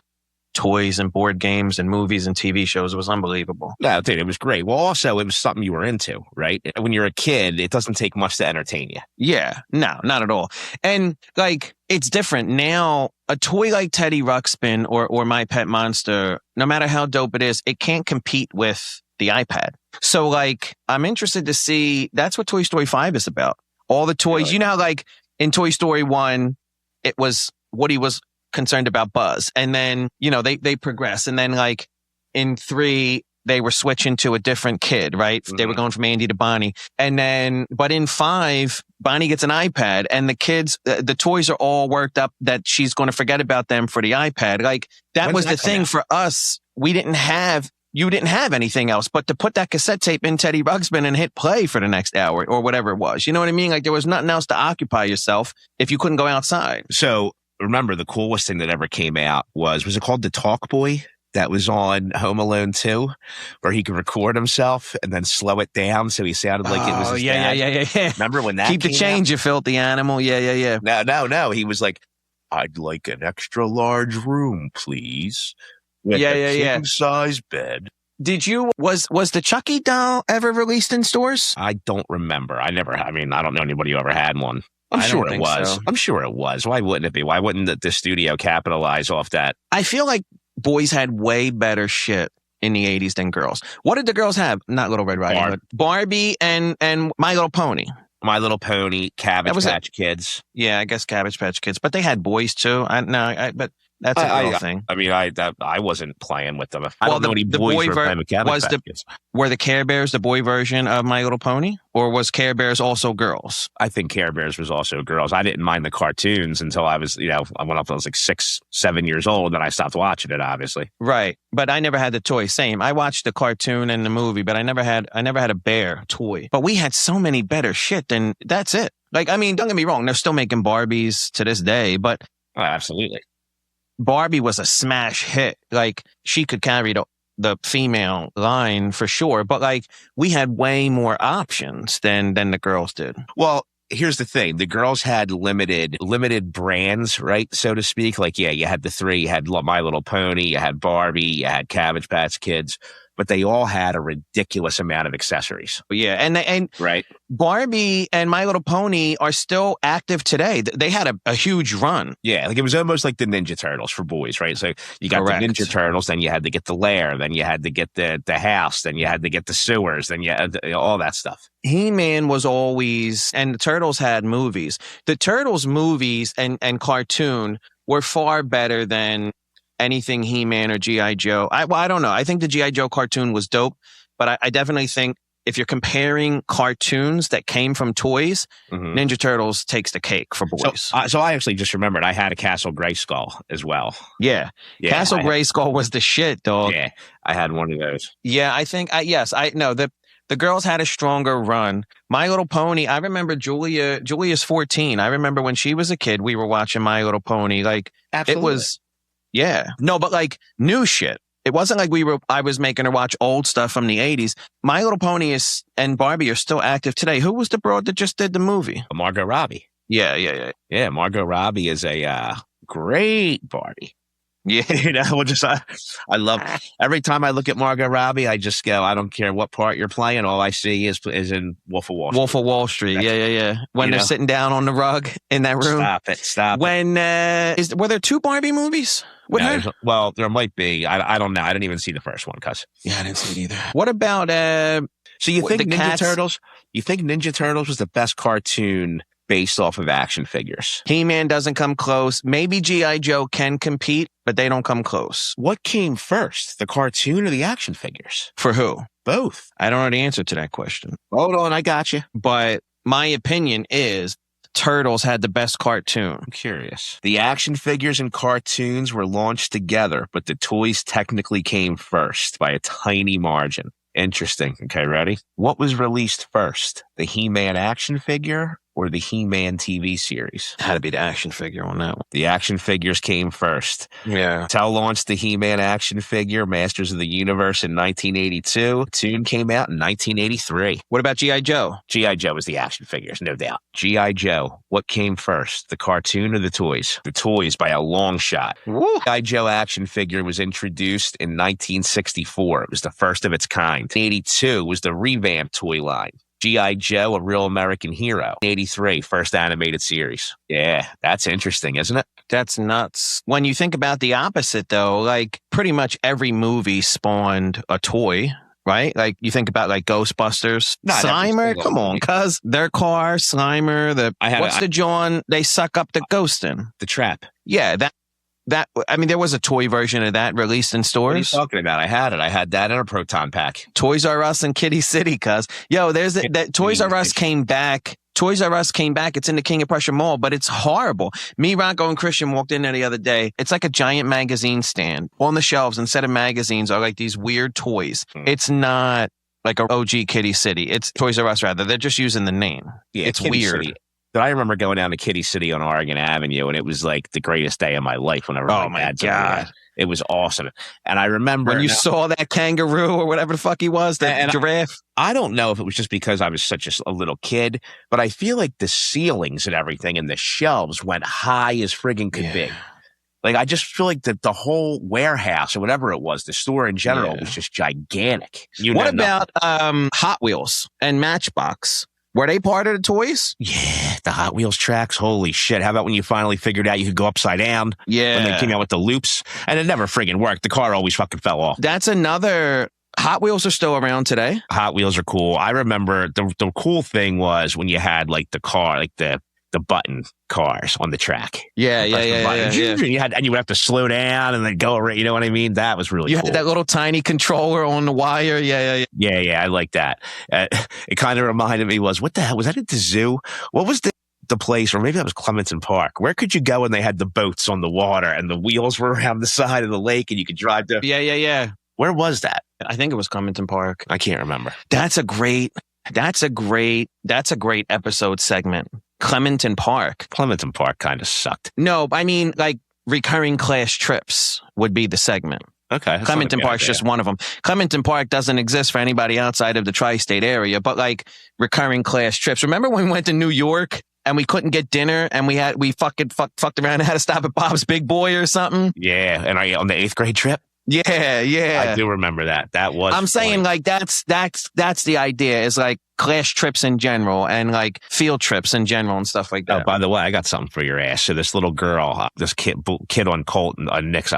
toys and board games and movies and TV shows. It was unbelievable. No, dude, it was great. Well, also, it was something you were into, right? When you're a kid, it doesn't take much to entertain you. Yeah, no, not at all. And like, it's different now. A toy like Teddy Ruxpin or My Pet Monster, no matter how dope it is, it can't compete with the iPad. So like, I'm interested to see, that's what Toy Story 5 is about. All the toys, you know how like in Toy Story 1, it was Woody was concerned about Buzz. And then, they progress. And then like in 3, they were switching to a different kid, right? Mm-hmm. They were going from Andy to Bonnie. And then, but in 5, Bonnie gets an iPad and the kids, the toys are all worked up that she's going to forget about them for the iPad. Like that was the thing for us. You didn't have anything else but to put that cassette tape in Teddy Ruxpin and hit play for the next hour or whatever it was. You know what I mean? Like there was nothing else to occupy yourself if you couldn't go outside. So remember the coolest thing that ever came out was it called the Talk Boy that was on Home Alone 2 where he could record himself and then slow it down so he sounded like it was his dad. Yeah. Remember when that Keep the change, you filthy animal. Yeah. No. He was like, I'd like an extra large room, please. With a king-size bed. Was the Chucky doll ever released in stores? I don't remember. I don't know anybody who ever had one. I'm sure it was. So. I'm sure it was. Why wouldn't it be? Why wouldn't the studio capitalize off that? I feel like boys had way better shit in the 80s than girls. What did the girls have? Not Little Red Riding Hood. Barbie and My Little Pony. My Little Pony, Cabbage Patch Kids. Yeah, I guess Cabbage Patch Kids. But they had boys too. But that's a girl thing. I mean, I wasn't playing with them. I don't know any boys were playing with Cabbage Patch Kids. Were the Care Bears the boy version of My Little Pony? Or was Care Bears also girls? I think Care Bears was also girls. I didn't mind the cartoons until I was, I went up, I was like 6, 7 years old, and I stopped watching it, obviously. Right. But I never had the toy. Same. I watched the cartoon and the movie, but I never had a bear toy. But we had so many better shit than that's it. Like, I mean, don't get me wrong. They're still making Barbies to this day, but. Oh, absolutely. Barbie was a smash hit. Like, she could carry the female line for sure, but like we had way more options than the girls did. Well, here's the thing. The girls had limited brands, right? So to speak. Like, yeah, you had the three. You had My Little Pony, you had Barbie, you had Cabbage Patch Kids, but they all had a ridiculous amount of accessories. Yeah. And right. Barbie and My Little Pony are still active today. They had a huge run. Yeah. Like it was almost like the Ninja Turtles for boys, right? So you got Correct. The Ninja Turtles, then you had to get the lair, then you had to get the house, then you had to get the sewers, then you had all that stuff. He-Man was always, and the Turtles had movies. The Turtles movies and cartoon were far better than anything He-Man or G.I. Joe. I don't know. I think the G.I. Joe cartoon was dope, but I definitely think if you're comparing cartoons that came from toys, Ninja Turtles takes the cake for boys. So I actually just remembered I had a Castle Grayskull as well. Yeah. Castle Grayskull was the shit, dog. Yeah, I had one of those. Yeah, I think, the girls had a stronger run. My Little Pony, I remember Julia's 14. I remember when she was a kid, we were watching My Little Pony. Like, absolutely. It was... Yeah. No, but like new shit. It wasn't like I was making her watch old stuff from the 80s. My Little Pony and Barbie are still active today. Who was the broad that just did the movie? Margot Robbie. Yeah. Yeah, Margot Robbie is a great Barbie. Yeah, I love every time I look at Margot Robbie, I just go, I don't care what part you're playing. All I see is in Wolf of Wall Street. Wolf of Wall Street. Yeah. When they're sitting down on the rug in that room. Stop it. Were there 2 Barbie movies with her? Well, there might be. I don't know. I didn't even see the first one, cuz. Yeah, I didn't see it either. What about so you think Ninja Turtles? You think Ninja Turtles was the best cartoon based off of action figures? He-Man doesn't come close. Maybe G.I. Joe can compete, but they don't come close. What came first, the cartoon or the action figures? For who? Both. I don't know the answer to that question. Hold on, I got you. But my opinion is Turtles had the best cartoon. I'm curious. The action figures and cartoons were launched together, but the toys technically came first by a tiny margin. Interesting. Okay, ready? What was released first, the He-Man action figure or the He-Man TV series? Had to be the action figure on that one. The action figures came first. Yeah. Mattel launched the He-Man action figure, Masters of the Universe, in 1982. Toon came out in 1983. What about G.I. Joe? G.I. Joe was the action figures, no doubt. G.I. Joe, what came first, the cartoon or the toys? The toys by a long shot. Woo. G.I. Joe action figure was introduced in 1964. It was the first of its kind. 1982 was the revamped toy line. G.I. Joe, A Real American Hero. 83, first animated series. Yeah, that's interesting, isn't it? That's nuts. When you think about the opposite, though, like pretty much every movie spawned a toy, right? Like you think about like Ghostbusters, Slimer. Come on, cuz their car, Slimer. The John they suck up the ghost in? The Trap. Yeah, there was a toy version of that released in stores. What are you talking about? I had it. I had that in a Proton pack. Toys R Us and Kitty City, cuz. Yo, there's that Toys R Us came back. Toys R Us came back. It's in the King of Prussia Mall, but it's horrible. Me, Rocco, and Christian walked in there the other day. It's like a giant magazine stand. On the shelves, instead of magazines, are like these weird toys. It's not like a OG Kitty City. It's Toys R Us, rather. They're just using the name. Yeah, it's Kitty weird. City. But I remember going down to Kitty City on Oregon Avenue, and it was like the greatest day of my life whenever my God. It was awesome. And I remember when you saw that kangaroo or whatever the fuck he was, that giraffe. I don't know if it was just because I was such a little kid, but I feel like the ceilings and everything and the shelves went high as friggin' could be. Like, I just feel like the whole warehouse or whatever it was, the store in general was just gigantic. What about Hot Wheels and Matchbox? Were they part of the toys? Yeah, the Hot Wheels tracks. Holy shit. How about when you finally figured out you could go upside down? Yeah. When they came out with the loops. And it never friggin' worked. The car always fucking fell off. That's another... Hot Wheels are still around today. Hot Wheels are cool. I remember the cool thing was when you had like the car, like the button cars on the track. Yeah. And you would have to slow down and then go around. You know what I mean? That was really cool. You had that little tiny controller on the wire. Yeah. Yeah, I like that. It kind of reminded me what the hell? Was that at the zoo? What was the place, or maybe that was Clementon Park? Where could you go when they had the boats on the water and the wheels were around the side of the lake and you could drive there? Yeah. Where was that? I think it was Clementon Park. I can't remember. That's a great episode segment. Clementon Park. Clementon Park kind of sucked. No, I mean, like, recurring class trips would be the segment. Okay. Clementon Park's just one of them. Clementon Park doesn't exist for anybody outside of the tri-state area, but like recurring class trips. Remember when we went to New York and we couldn't get dinner and we fucked around and had to stop at Bob's Big Boy or something? Yeah. And are you on the 8th grade trip? Yeah. I do remember that. That was. I'm saying like that's the idea, is like class trips in general and like field trips in general and stuff like that. Oh, by the way, I got something for your ass. So this little girl, this kid on Colton, Nick's,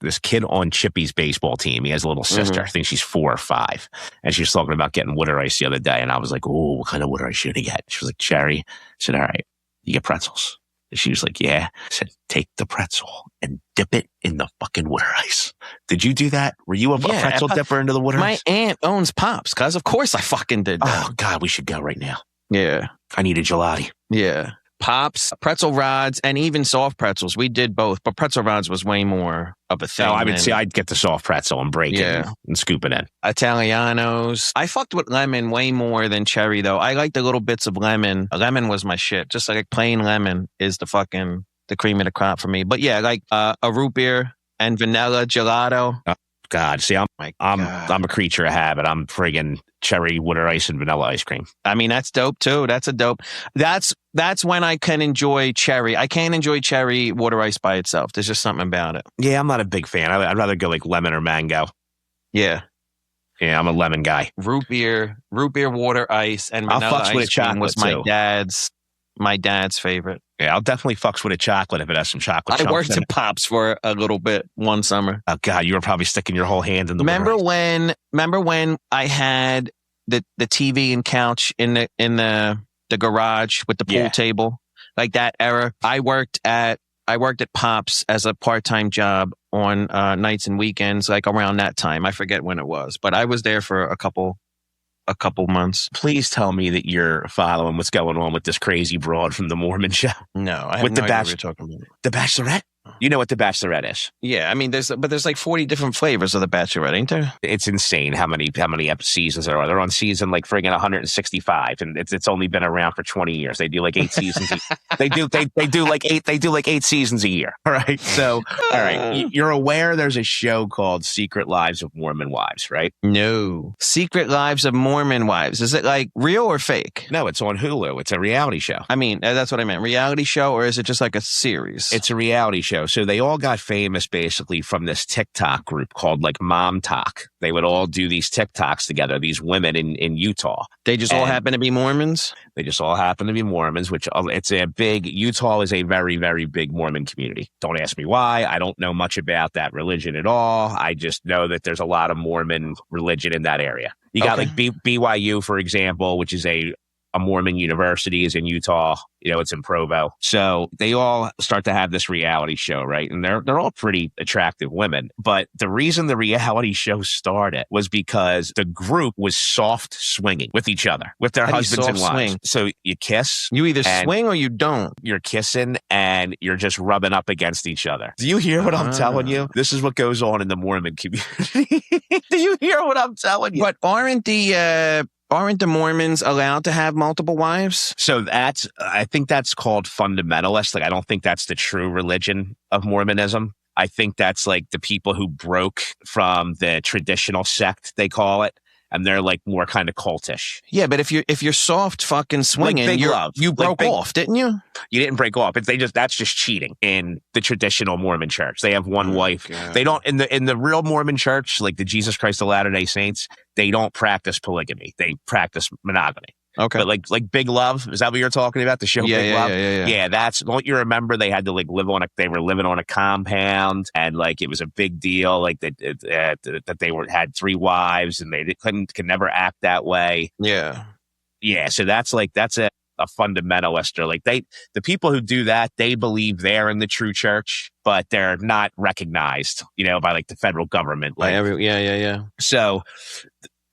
this kid on Chippy's baseball team. He has a little sister. I think she's 4 or 5, and she was talking about getting water ice the other day. And I was like, "Oh, what kind of water ice should I get?" She was like, "Cherry." I said, "All right, you get pretzels." She was like, "Yeah." I said, "Take the pretzel and dip it in the fucking water ice." Did you do that? Were you a pretzel dipper into the water ice? My aunt owns Pops, cuz of course I fucking did that. Oh, God, we should go right now. Yeah. I need a gelati. Yeah. Pops, pretzel rods, and even soft pretzels. We did both, but pretzel rods was way more of a thing. No, I'd get the soft pretzel and break it and scoop it in. Italianos. I fucked with lemon way more than cherry, though. I like the little bits of lemon. Lemon was my shit. Just like plain lemon is the cream of the crop for me. But yeah, like a root beer and vanilla gelato. Oh, God, see, I'm a creature of habit. I'm friggin' cherry water ice and vanilla ice cream. I mean, that's dope too. That's when I can enjoy cherry. I can't enjoy cherry water ice by itself. There's just something about it. Yeah, I'm not a big fan. I'd rather go like lemon or mango. Yeah. Yeah, I'm a lemon guy. Root beer, water ice, and vanilla ice cream was my dad's favorite. Yeah, I'll definitely fucks with a chocolate if it has some chocolate. I worked at Pops for a little bit one summer. Oh God, you were probably sticking your whole hand in the. Remember when I had the TV and couch in the garage with the pool table, like that era? I worked at Pops as a part-time job on nights and weekends, like around that time. I forget when it was, but I was there for a couple months. Please tell me that you're following what's going on with this crazy broad from the Mormon show. No, I have no idea what you're talking about. The Bachelorette? You know what the Bachelorette is? Yeah, I mean, there's like 40 different flavors of the Bachelorette, ain't there? It's insane how many seasons there are. They're on season like friggin' 165, and it's only been around for 20 years. They do like 8 seasons. They do like 8 seasons a year. All right. So, all right, you're aware there's a show called Secret Lives of Mormon Wives, right? No. Secret Lives of Mormon Wives. Is it like real or fake? No, it's on Hulu. It's a reality show. I mean, that's what I meant. Reality show, or is it just like a series? It's a reality show. So they all got famous basically from this TikTok group called like Mom Talk. They would all do these TikToks together, these women in Utah. They just all happen to be Mormons? They just all happen to be Mormons, which Utah is a very, very big Mormon community. Don't ask me why. I don't know much about that religion at all. I just know that there's a lot of Mormon religion in that area. You got like BYU, for example, which is a Mormon university, is in Utah. You know, it's in Provo. So they all start to have this reality show, right? And they're all pretty attractive women. But the reason the reality show started was because the group was soft swinging with each other, with their husbands and wives. Swing? So you kiss. You either swing or you don't. You're kissing and you're just rubbing up against each other. Do you hear what I'm telling you? This is what goes on in the Mormon community. Do you hear what I'm telling you? But aren't the Mormons allowed to have multiple wives? So I think that's called fundamentalist. Like, I don't think that's the true religion of Mormonism. I think that's like the people who broke from the traditional sect, they call it. And they're like more kind of cultish. Yeah, but if you're soft fucking swinging, like you broke off, didn't you? You didn't break off. That's just cheating in the traditional Mormon church. They have one wife. God. They don't in the real Mormon church, like the Jesus Christ of Latter-day Saints, they don't practice polygamy. They practice monogamy. Okay. But like Big Love, is that what you're talking about? The show Big Love? Yeah. That's, don't you remember they had to like they were living on a compound and like it was a big deal, like that they had 3 wives and they could never act that way. Yeah. Yeah. So that's a fundamentalist, or like the people who do that, they believe they're in the true church, but they're not recognized, by like the federal government. Like, yeah. So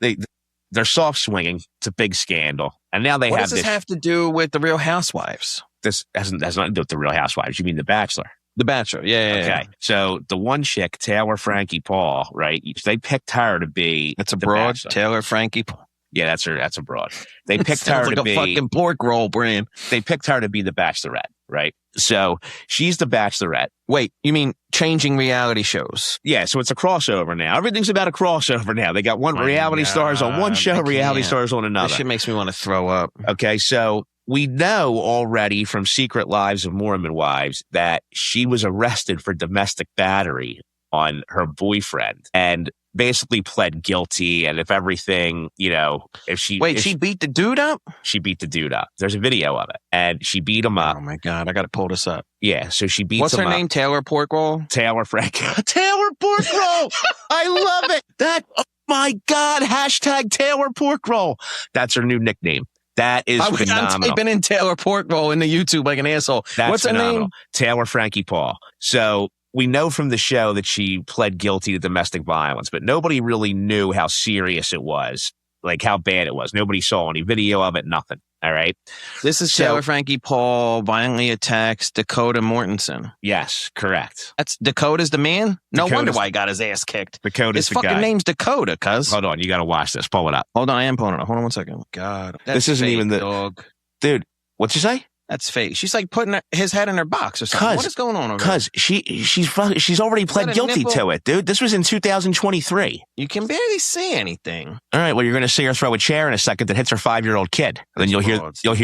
they're soft swinging. It's a big scandal. And now what does this have to do with the Real Housewives? This has nothing to do with the Real Housewives. You mean The Bachelor? The Bachelor. Yeah. Okay. So the one chick, Taylor Frankie Paul, right? They picked her to be. That's a broad. Bachelor. Taylor Frankie Paul. Yeah, that's her. That's a broad. They picked her to be a fucking pork roll brand. They picked her to be the Bachelorette, right? So she's the Bachelorette. Wait, you mean changing reality shows? Yeah, so it's a crossover now. Everything's about a crossover now. They got reality stars on one show, reality stars on another. This shit makes me want to throw up. Okay, so we know already from Secret Lives of Mormon Wives that she was arrested for domestic battery on her boyfriend and basically pled guilty. And if everything, if she... Wait, she beat the dude up? She beat the dude up. There's a video of it. And she beat him up. Oh my God, I got to pull this up. Yeah, so she beats him up. What's her name? Taylor Pork Roll? Taylor Frankie. Taylor Pork Roll! I love it! Oh my God, hashtag Taylor Pork Roll. That's her new nickname. That is phenomenal. I'm typing in Taylor Pork Roll into YouTube like an asshole. What's her name? Taylor Frankie Paul. So we know from the show that she pled guilty to domestic violence, but nobody really knew how serious it was, like how bad it was. Nobody saw any video of it, nothing. All right. This is Taylor Frankie Paul violently attacks Dakota Mortensen. Yes, correct. That's Dakota's the man? No wonder why he got his ass kicked. Dakota's the guy. His fucking name's Dakota, cuz. Hold on, you got to watch this. Pull it up. Hold on, I am pulling it up. Hold on one second. God. This isn't fake, even the dog. Dude, what'd you say? That's fake. She's like putting his head in her box or something. What is going on over there? Because she's already pled guilty to it, dude. This was in 2023. You can barely see anything. All right, well, you're going to see her throw a chair in a second that hits her 5-year-old kid. And then you'll hear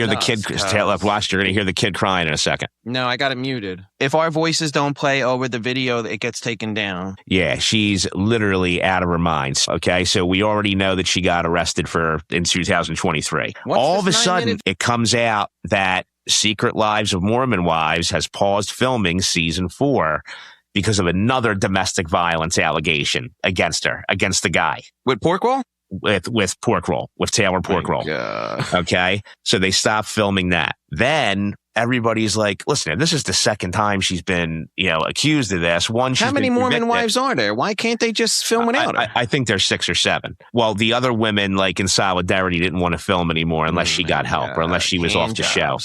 the kid. Watch, you're going to hear the kid crying in a second. No, I got it muted. If our voices don't play over the video, it gets taken down. Yeah, she's literally out of her mind. Okay, so we already know that she got arrested in 2023. All of a sudden, it comes out that Secret Lives of Mormon Wives has paused filming season 4 because of another domestic violence allegation against the guy. With Pork Roll? With Pork Roll, with Taylor Pork Roll. Okay, so they stopped filming that. Then everybody's like, listen, this is the second time she's been, accused of this. How many Mormon wives are there? Why can't they just film it out? I think there's 6 or 7. Well, the other women, like in solidarity, didn't want to film anymore unless she got help or unless she was off the show.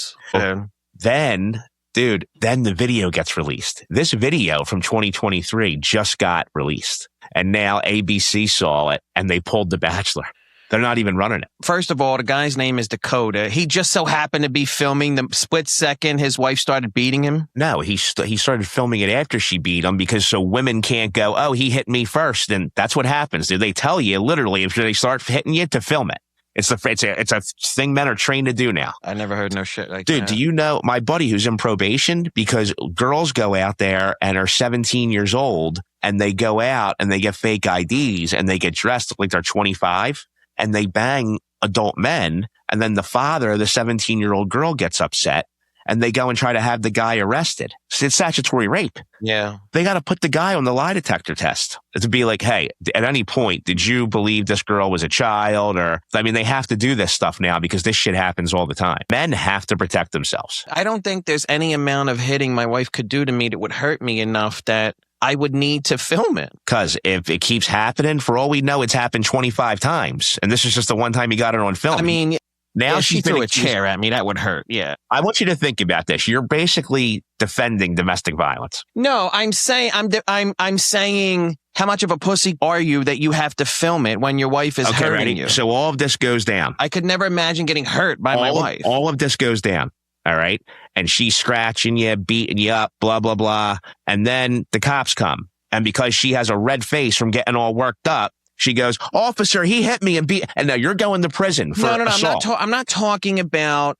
Then the video gets released. This video from 2023 just got released. And now ABC saw it and they pulled The Bachelor. They're not even running it. First of all, the guy's name is Dakota. He just so happened to be filming the split second his wife started beating him. No, he started filming it after she beat him because so women can't go, oh, he hit me first. And that's what happens. They tell you literally if they start hitting you to film it. It's a thing men are trained to do now. I never heard no shit like that. Dude, do you know my buddy who's in probation? Because girls go out there and are 17 years old and they go out and they get fake IDs and they get dressed like they're 25 and they bang adult men. And then the father of the 17-year-old girl gets upset and they go and try to have the guy arrested. It's statutory rape. Yeah. They got to put the guy on the lie detector test to be like, hey, at any point, did you believe this girl was a child? They have to do this stuff now because this shit happens all the time. Men have to protect themselves. I don't think there's any amount of hitting my wife could do to me that would hurt me enough that I would need to film it. Because if it keeps happening, for all we know, it's happened 25 times. And this is just the one time you got it on film. I mean, now she threw a chair at me. That would hurt. Yeah. I want you to think about this. You're basically defending domestic violence. No, I'm saying I'm saying how much of a pussy are you that you have to film it when your wife is hurting you? So all of this goes down. I could never imagine getting hurt by my wife. All of this goes down. All right. And she's scratching you, beating you up, blah, blah, blah. And then the cops come. And because she has a red face from getting all worked up, she goes, officer, he hit me and beat, and now you're going to prison for assault. I'm not talking about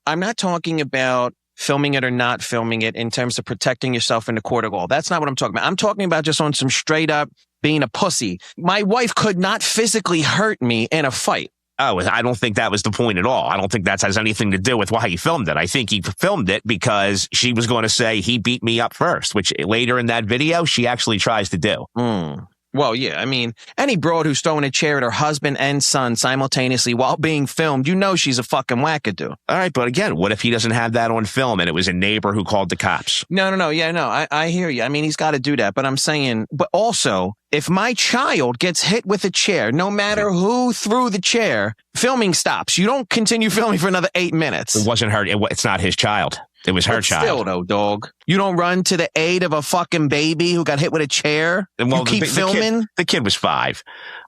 filming it or not filming it in terms of protecting yourself in the court of law. That's not what I'm talking about. I'm talking about just on some straight up being a pussy. My wife could not physically hurt me in a fight. Oh, I don't think that was the point at all. I don't think that has anything to do with why he filmed it. I think he filmed it because she was going to say he beat me up first, which later in that video, she actually tries to do. Well, yeah, I mean, any broad who's throwing a chair at her husband and son simultaneously while being filmed, you know she's a fucking wackadoo. All right, but again, what if he doesn't have that on film and it was a neighbor who called the cops? No. Yeah, no, I hear you. I mean, he's got to do that. But I'm saying, but also, if my child gets hit with a chair, no matter who threw the chair, filming stops. You don't continue filming for another 8 minutes. It wasn't her. It's not his child. It was her child. Still, though, dog. You don't run to the aid of a fucking baby who got hit with a chair? Well, you keep filming? The kid was 5.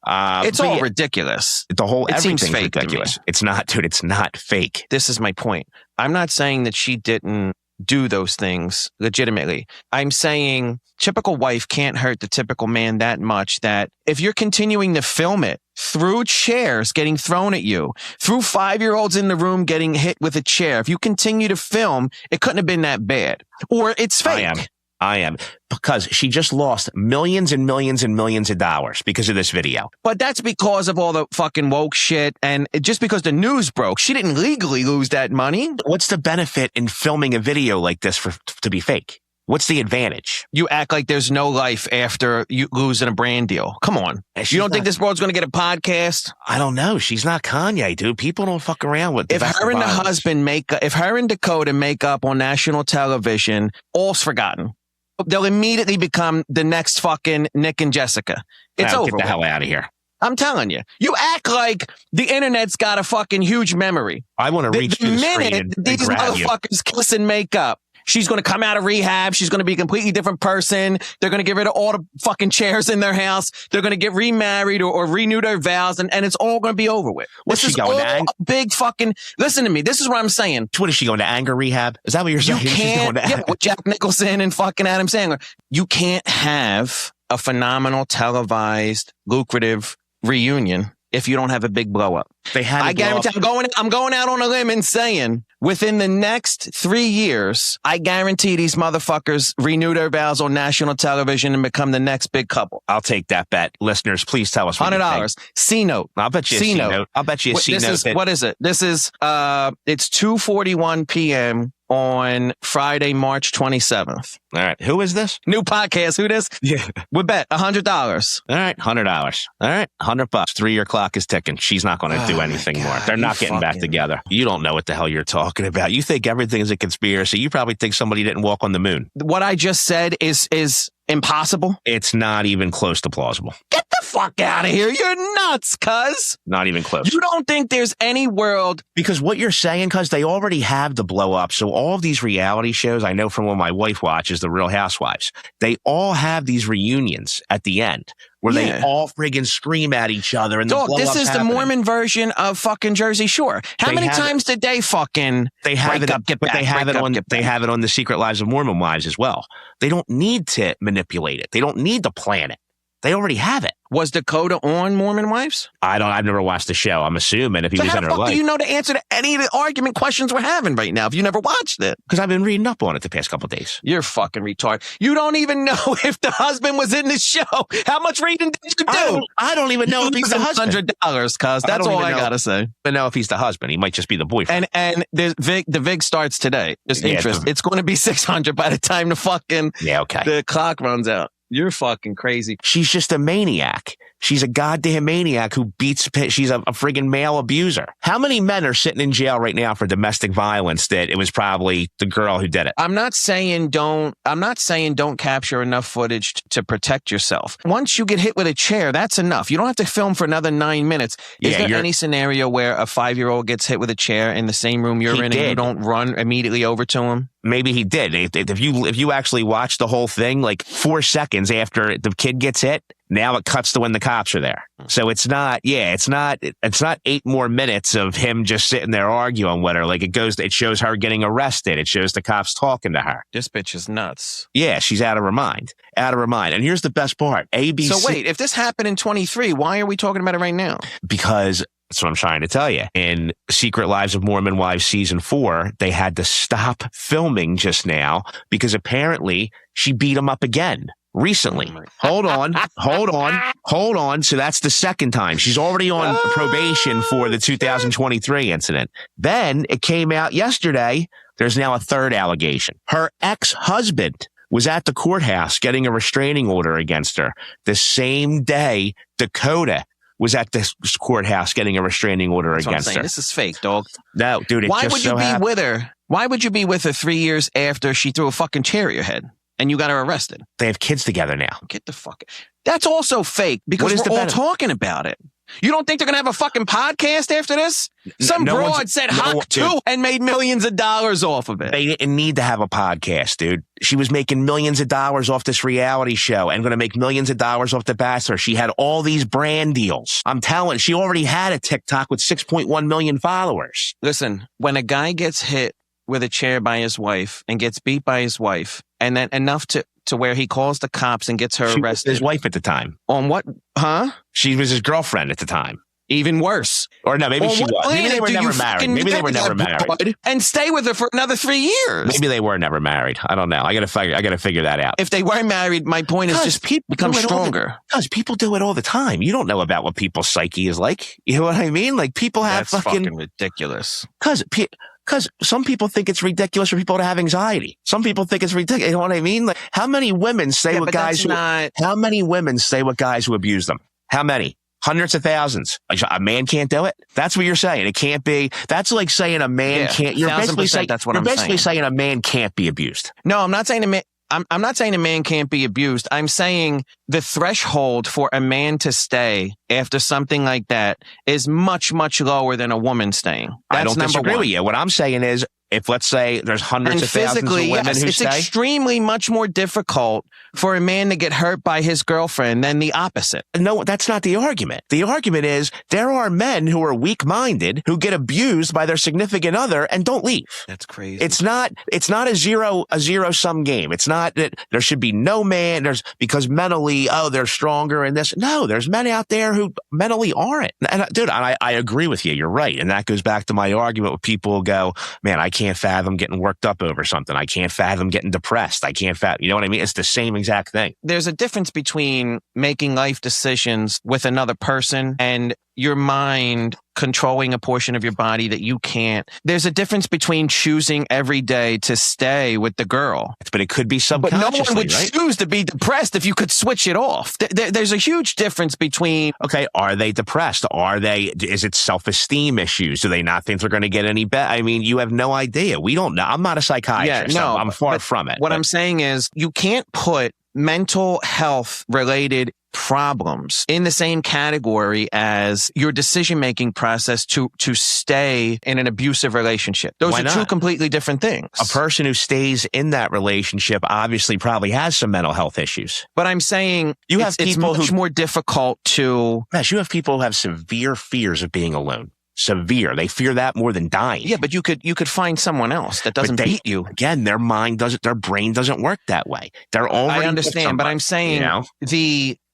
It's all ridiculous. Everything's ridiculous. It's not, dude. It's not fake. This is my point. I'm not saying that she didn't do those things legitimately. I'm saying typical wife can't hurt the typical man that much that if you're continuing to film it through chairs getting thrown at you, through 5-year-olds in the room getting hit with a chair, if you continue to film, it couldn't have been that bad. Or it's fake. I am. Because she just lost millions and millions and millions of dollars because of this video. But that's because of all the fucking woke shit. And just because the news broke, she didn't legally lose that money. What's the benefit in filming a video like this to be fake? What's the advantage? You act like there's no life after you losing a brand deal. Come on. You don't think this world's going to get a podcast? I don't know. She's not Kanye, dude. People don't fuck around with if her and the husband if her and Dakota make up on national television, all's forgotten. They'll immediately become the next fucking Nick and Jessica. It's over. Get the hell out of here. I'm telling you. You act like the internet's got a fucking huge memory. I want to reach through the screen and these motherfuckers kiss and make up. She's going to come out of rehab. She's going to be a completely different person. They're going to get rid of all the fucking chairs in their house. They're going to get remarried or renew their vows, and it's all going to be over with. What's she going to big fucking... Listen to me. This is what I'm saying. What is she going to anger rehab? Is that what you're saying? You can't... with Jack Nicholson and fucking Adam Sandler. You can't have a phenomenal, televised, lucrative reunion if you don't have a big blow up. I guarantee I'm going out on a limb and saying within the next 3 years, I guarantee these motherfuckers renew their vows on national television and become the next big couple. I'll take that bet. Listeners, please tell us $100. C-note. I'll bet you a C-note. I'll bet you a C-note. What is it? This is it's 2:41 p.m. on Friday, March 27th. All right. Who is this? New podcast. Who this? Yeah. We bet $100. All right. $100. All right. $100. 3-year clock is ticking. She's not going to do anything more. They're not getting back together. You don't know what the hell you're talking about. You think everything is a conspiracy. You probably think somebody didn't walk on the moon. What I just said is impossible. It's not even close to plausible. Get the fuck out of here. You're nuts, cuz. Not even close. You don't think there's any world. Because what you're saying, cuz they already have the blow up. So all of these reality shows, I know from what my wife watches, The Real Housewives, they all have these reunions at the end where they all friggin' scream at each other. And this is the Mormon version of fucking Jersey Shore. How many times did they fucking they have it on the Secret Lives of Mormon Wives as well. They don't need to manipulate it. They don't need to plan it. They already have it. Was Dakota on Mormon Wives? I've never watched the show. I'm assuming if he was in her life. How the fuck do you know the answer to any of the argument questions we're having right now if you never watched it? Because I've been reading up on it the past couple of days. You're fucking retarded. You don't even know if the husband was in the show. How much reading did you do? I don't even know if he's the husband. $100, cuz. That's all I gotta say. I don't know if he's the husband. He might just be the boyfriend. And the VIG starts today. Just interest. It's going to be $600 by the time the clock runs out. You're fucking crazy. She's just a maniac. She's a goddamn maniac who beats. She's a friggin' male abuser. How many men are sitting in jail right now for domestic violence that it was probably the girl who did it? I'm not saying don't capture enough footage to protect yourself. Once you get hit with a chair, that's enough. You don't have to film for another 9 minutes. Is there any scenario where a 5-year-old gets hit with a chair in the same room you're in and you don't run immediately over to him? Maybe he did. If you actually watch the whole thing, like 4 seconds after the kid gets hit, now it cuts to when the cops are there. So it's not 8 more minutes of him just sitting there arguing with her. Like it shows her getting arrested. It shows the cops talking to her. This bitch is nuts. Yeah, she's out of her mind. And here's the best part. ABC. So wait, if this happened in 23, why are we talking about it right now? Because that's what I'm trying to tell you. In Secret Lives of Mormon Wives season 4, they had to stop filming just now because apparently she beat him up again. recently. Hold on. So that's the second time. She's already on probation for the 2023 incident. Then it came out yesterday. There's now a third allegation. Her ex-husband was at the courthouse getting a restraining order against her. The same day, Dakota was at the courthouse getting a restraining order against her. This is fake, dog. No, dude, it Why just would you so be happened. with her? Why would you be with her 3 years after she threw a fucking chair at your head and you got her arrested? They have kids together now. Get the fuck. That's also fake because we're all talking about it. You don't think they're going to have a fucking podcast after this? Some broad said Hawk 2 and made millions of dollars off of it. They didn't need to have a podcast, dude. She was making millions of dollars off this reality show and going to make millions of dollars off The Bachelor. She had all these brand deals. I'm telling you, she already had a TikTok with 6.1 million followers. Listen, when a guy gets hit with a chair by his wife and gets beat by his wife, and then enough to where he calls the cops and gets her arrested. Was his wife at the time. On what? Huh? She was his girlfriend at the time. Even worse. Or no, maybe she was. Maybe they were never married. Maybe they were never married. And stay with her for another 3 years. Maybe they were never married. I don't know. I got to figure that out. If they were married, my point is just people become stronger. Because people do it all the time. You don't know about what people's psyche is like. You know what I mean? Like people have That's fucking ridiculous. Because some people think it's ridiculous for people to have anxiety. Some people think it's ridiculous. You know what I mean? Like, how many women stay with guys how many women stay with guys who abuse them? How many? Hundreds of thousands. A man can't do it. That's what you're saying. It can't be. That's like saying a man can't. You're basically saying that's what you're basically saying a man can't be abused. No, I'm not saying a man. I'm not saying a man can't be abused. I'm saying the threshold for a man to stay after something like that is much, much lower than a woman staying. I don't disagree with you. What I'm saying is, if let's say there's hundreds of thousands of women who it's stay, extremely much more difficult for a man to get hurt by his girlfriend than the opposite. No, that's not the argument. The argument is there are men who are weak-minded who get abused by their significant other and don't leave. That's crazy. It's not a zero-sum game. It's not that there should be no man because mentally, they're stronger in this. No, there's men out there who mentally aren't. And dude, I agree with you. You're right. And that goes back to my argument where people go, man, I can't fathom getting worked up over something. I can't fathom getting depressed. I can't fathom, you know what I mean? It's the same exact thing. There's a difference between making life decisions with another person and your mind controlling a portion of your body that you can't. There's a difference between choosing every day to stay with the girl. But it could be subconsciously, but no one would choose to be depressed if you could switch it off. There's a huge difference between... Okay, are they depressed? Is it self-esteem issues? Do they not think they're going to get any better? I mean, you have no idea. We don't know. I'm not a psychiatrist. Yeah, no, I'm far from it. What I'm saying is you can't put mental health related problems in the same category as your decision-making process to stay in an abusive relationship. Those are two completely different things. A person who stays in that relationship obviously probably has some mental health issues. But I'm saying it's much more difficult to... Yes, you have people who have severe fears of being alone. Severe. They fear that more than dying. Yeah, but you could find someone else that doesn't beat you. Again, their brain doesn't work that way. I understand, but I'm saying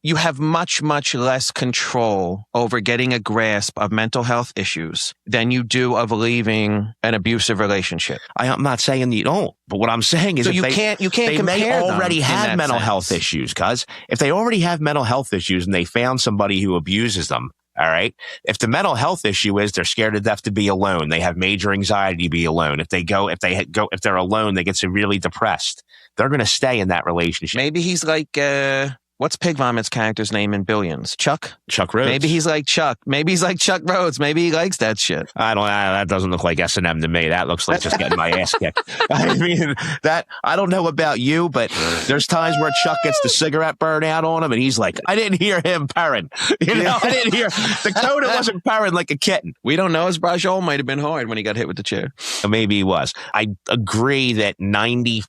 you have much, much less control over getting a grasp of mental health issues than you do of leaving an abusive relationship. I'm not saying you don't, but what I'm saying is you can't they may already have mental health issues, because if they already have mental health issues and they found somebody who abuses them, all right. If the mental health issue is they're scared to death to be alone, they have major anxiety to be alone. If they're alone, they get severely depressed. They're going to stay in that relationship. Maybe he's like, what's Pig Vomit's character's name in Billions? Chuck Rhodes. Maybe he's like Chuck. Maybe he's like Chuck Rhodes. Maybe he likes that shit. That doesn't look like S&M to me. That looks like just getting my ass kicked. I mean, I don't know about you, but there's times where Chuck gets the cigarette burn out on him and he's like, I didn't hear him purring. I didn't hear. Dakota wasn't purring like a kitten. We don't know. His brajol might have been hard when he got hit with the chair. Maybe he was. I agree that 95%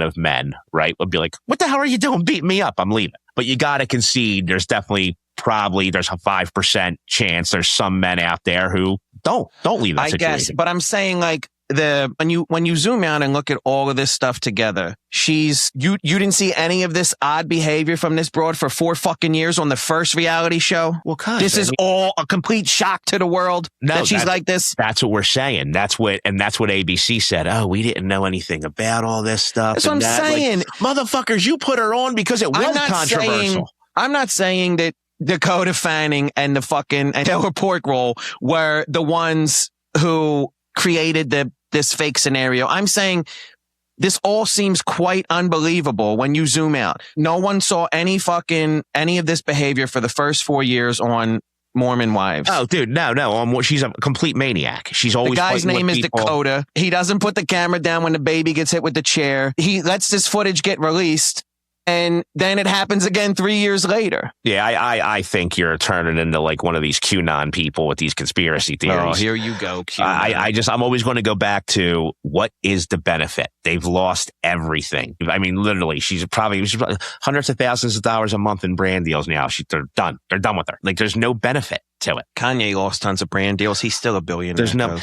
of men, right, would be like, what the hell are you doing beating me up? I'm leaving. But you got to concede there's a 5% chance there's some men out there who don't leave that situation. I guess, but I'm saying like when you zoom out and look at all of this stuff together, you didn't see any of this odd behavior from this broad for 4 fucking years on the first reality show. Well, this is all a complete shock to the world that she's like this. That's what we're saying. That's what ABC said. Oh, we didn't know anything about all this stuff. That's what I'm saying. Like, motherfuckers, you put her on because it was controversial. I'm not saying that Dakota Fanning and and Taylor Porkroll were the ones who created this fake scenario. I'm saying this all seems quite unbelievable when you zoom out. No one saw any of this behavior for the first 4 years on Mormon Wives. Oh, dude, no. She's a complete maniac. She's always the guy's name is Dakota. He doesn't put the camera down when the baby gets hit with the chair. He lets this footage get released. And then it happens again 3 years later. Yeah, I think you're turning into like one of these QAnon people with these conspiracy theories. Oh, here you go, QAnon. I'm always going to go back to what is the benefit? They've lost everything. I mean, literally, she's probably hundreds of thousands of dollars a month in brand deals now. They're done. They're done with her. Like, there's no benefit to it. Kanye lost tons of brand deals. He's still a billionaire. There's no...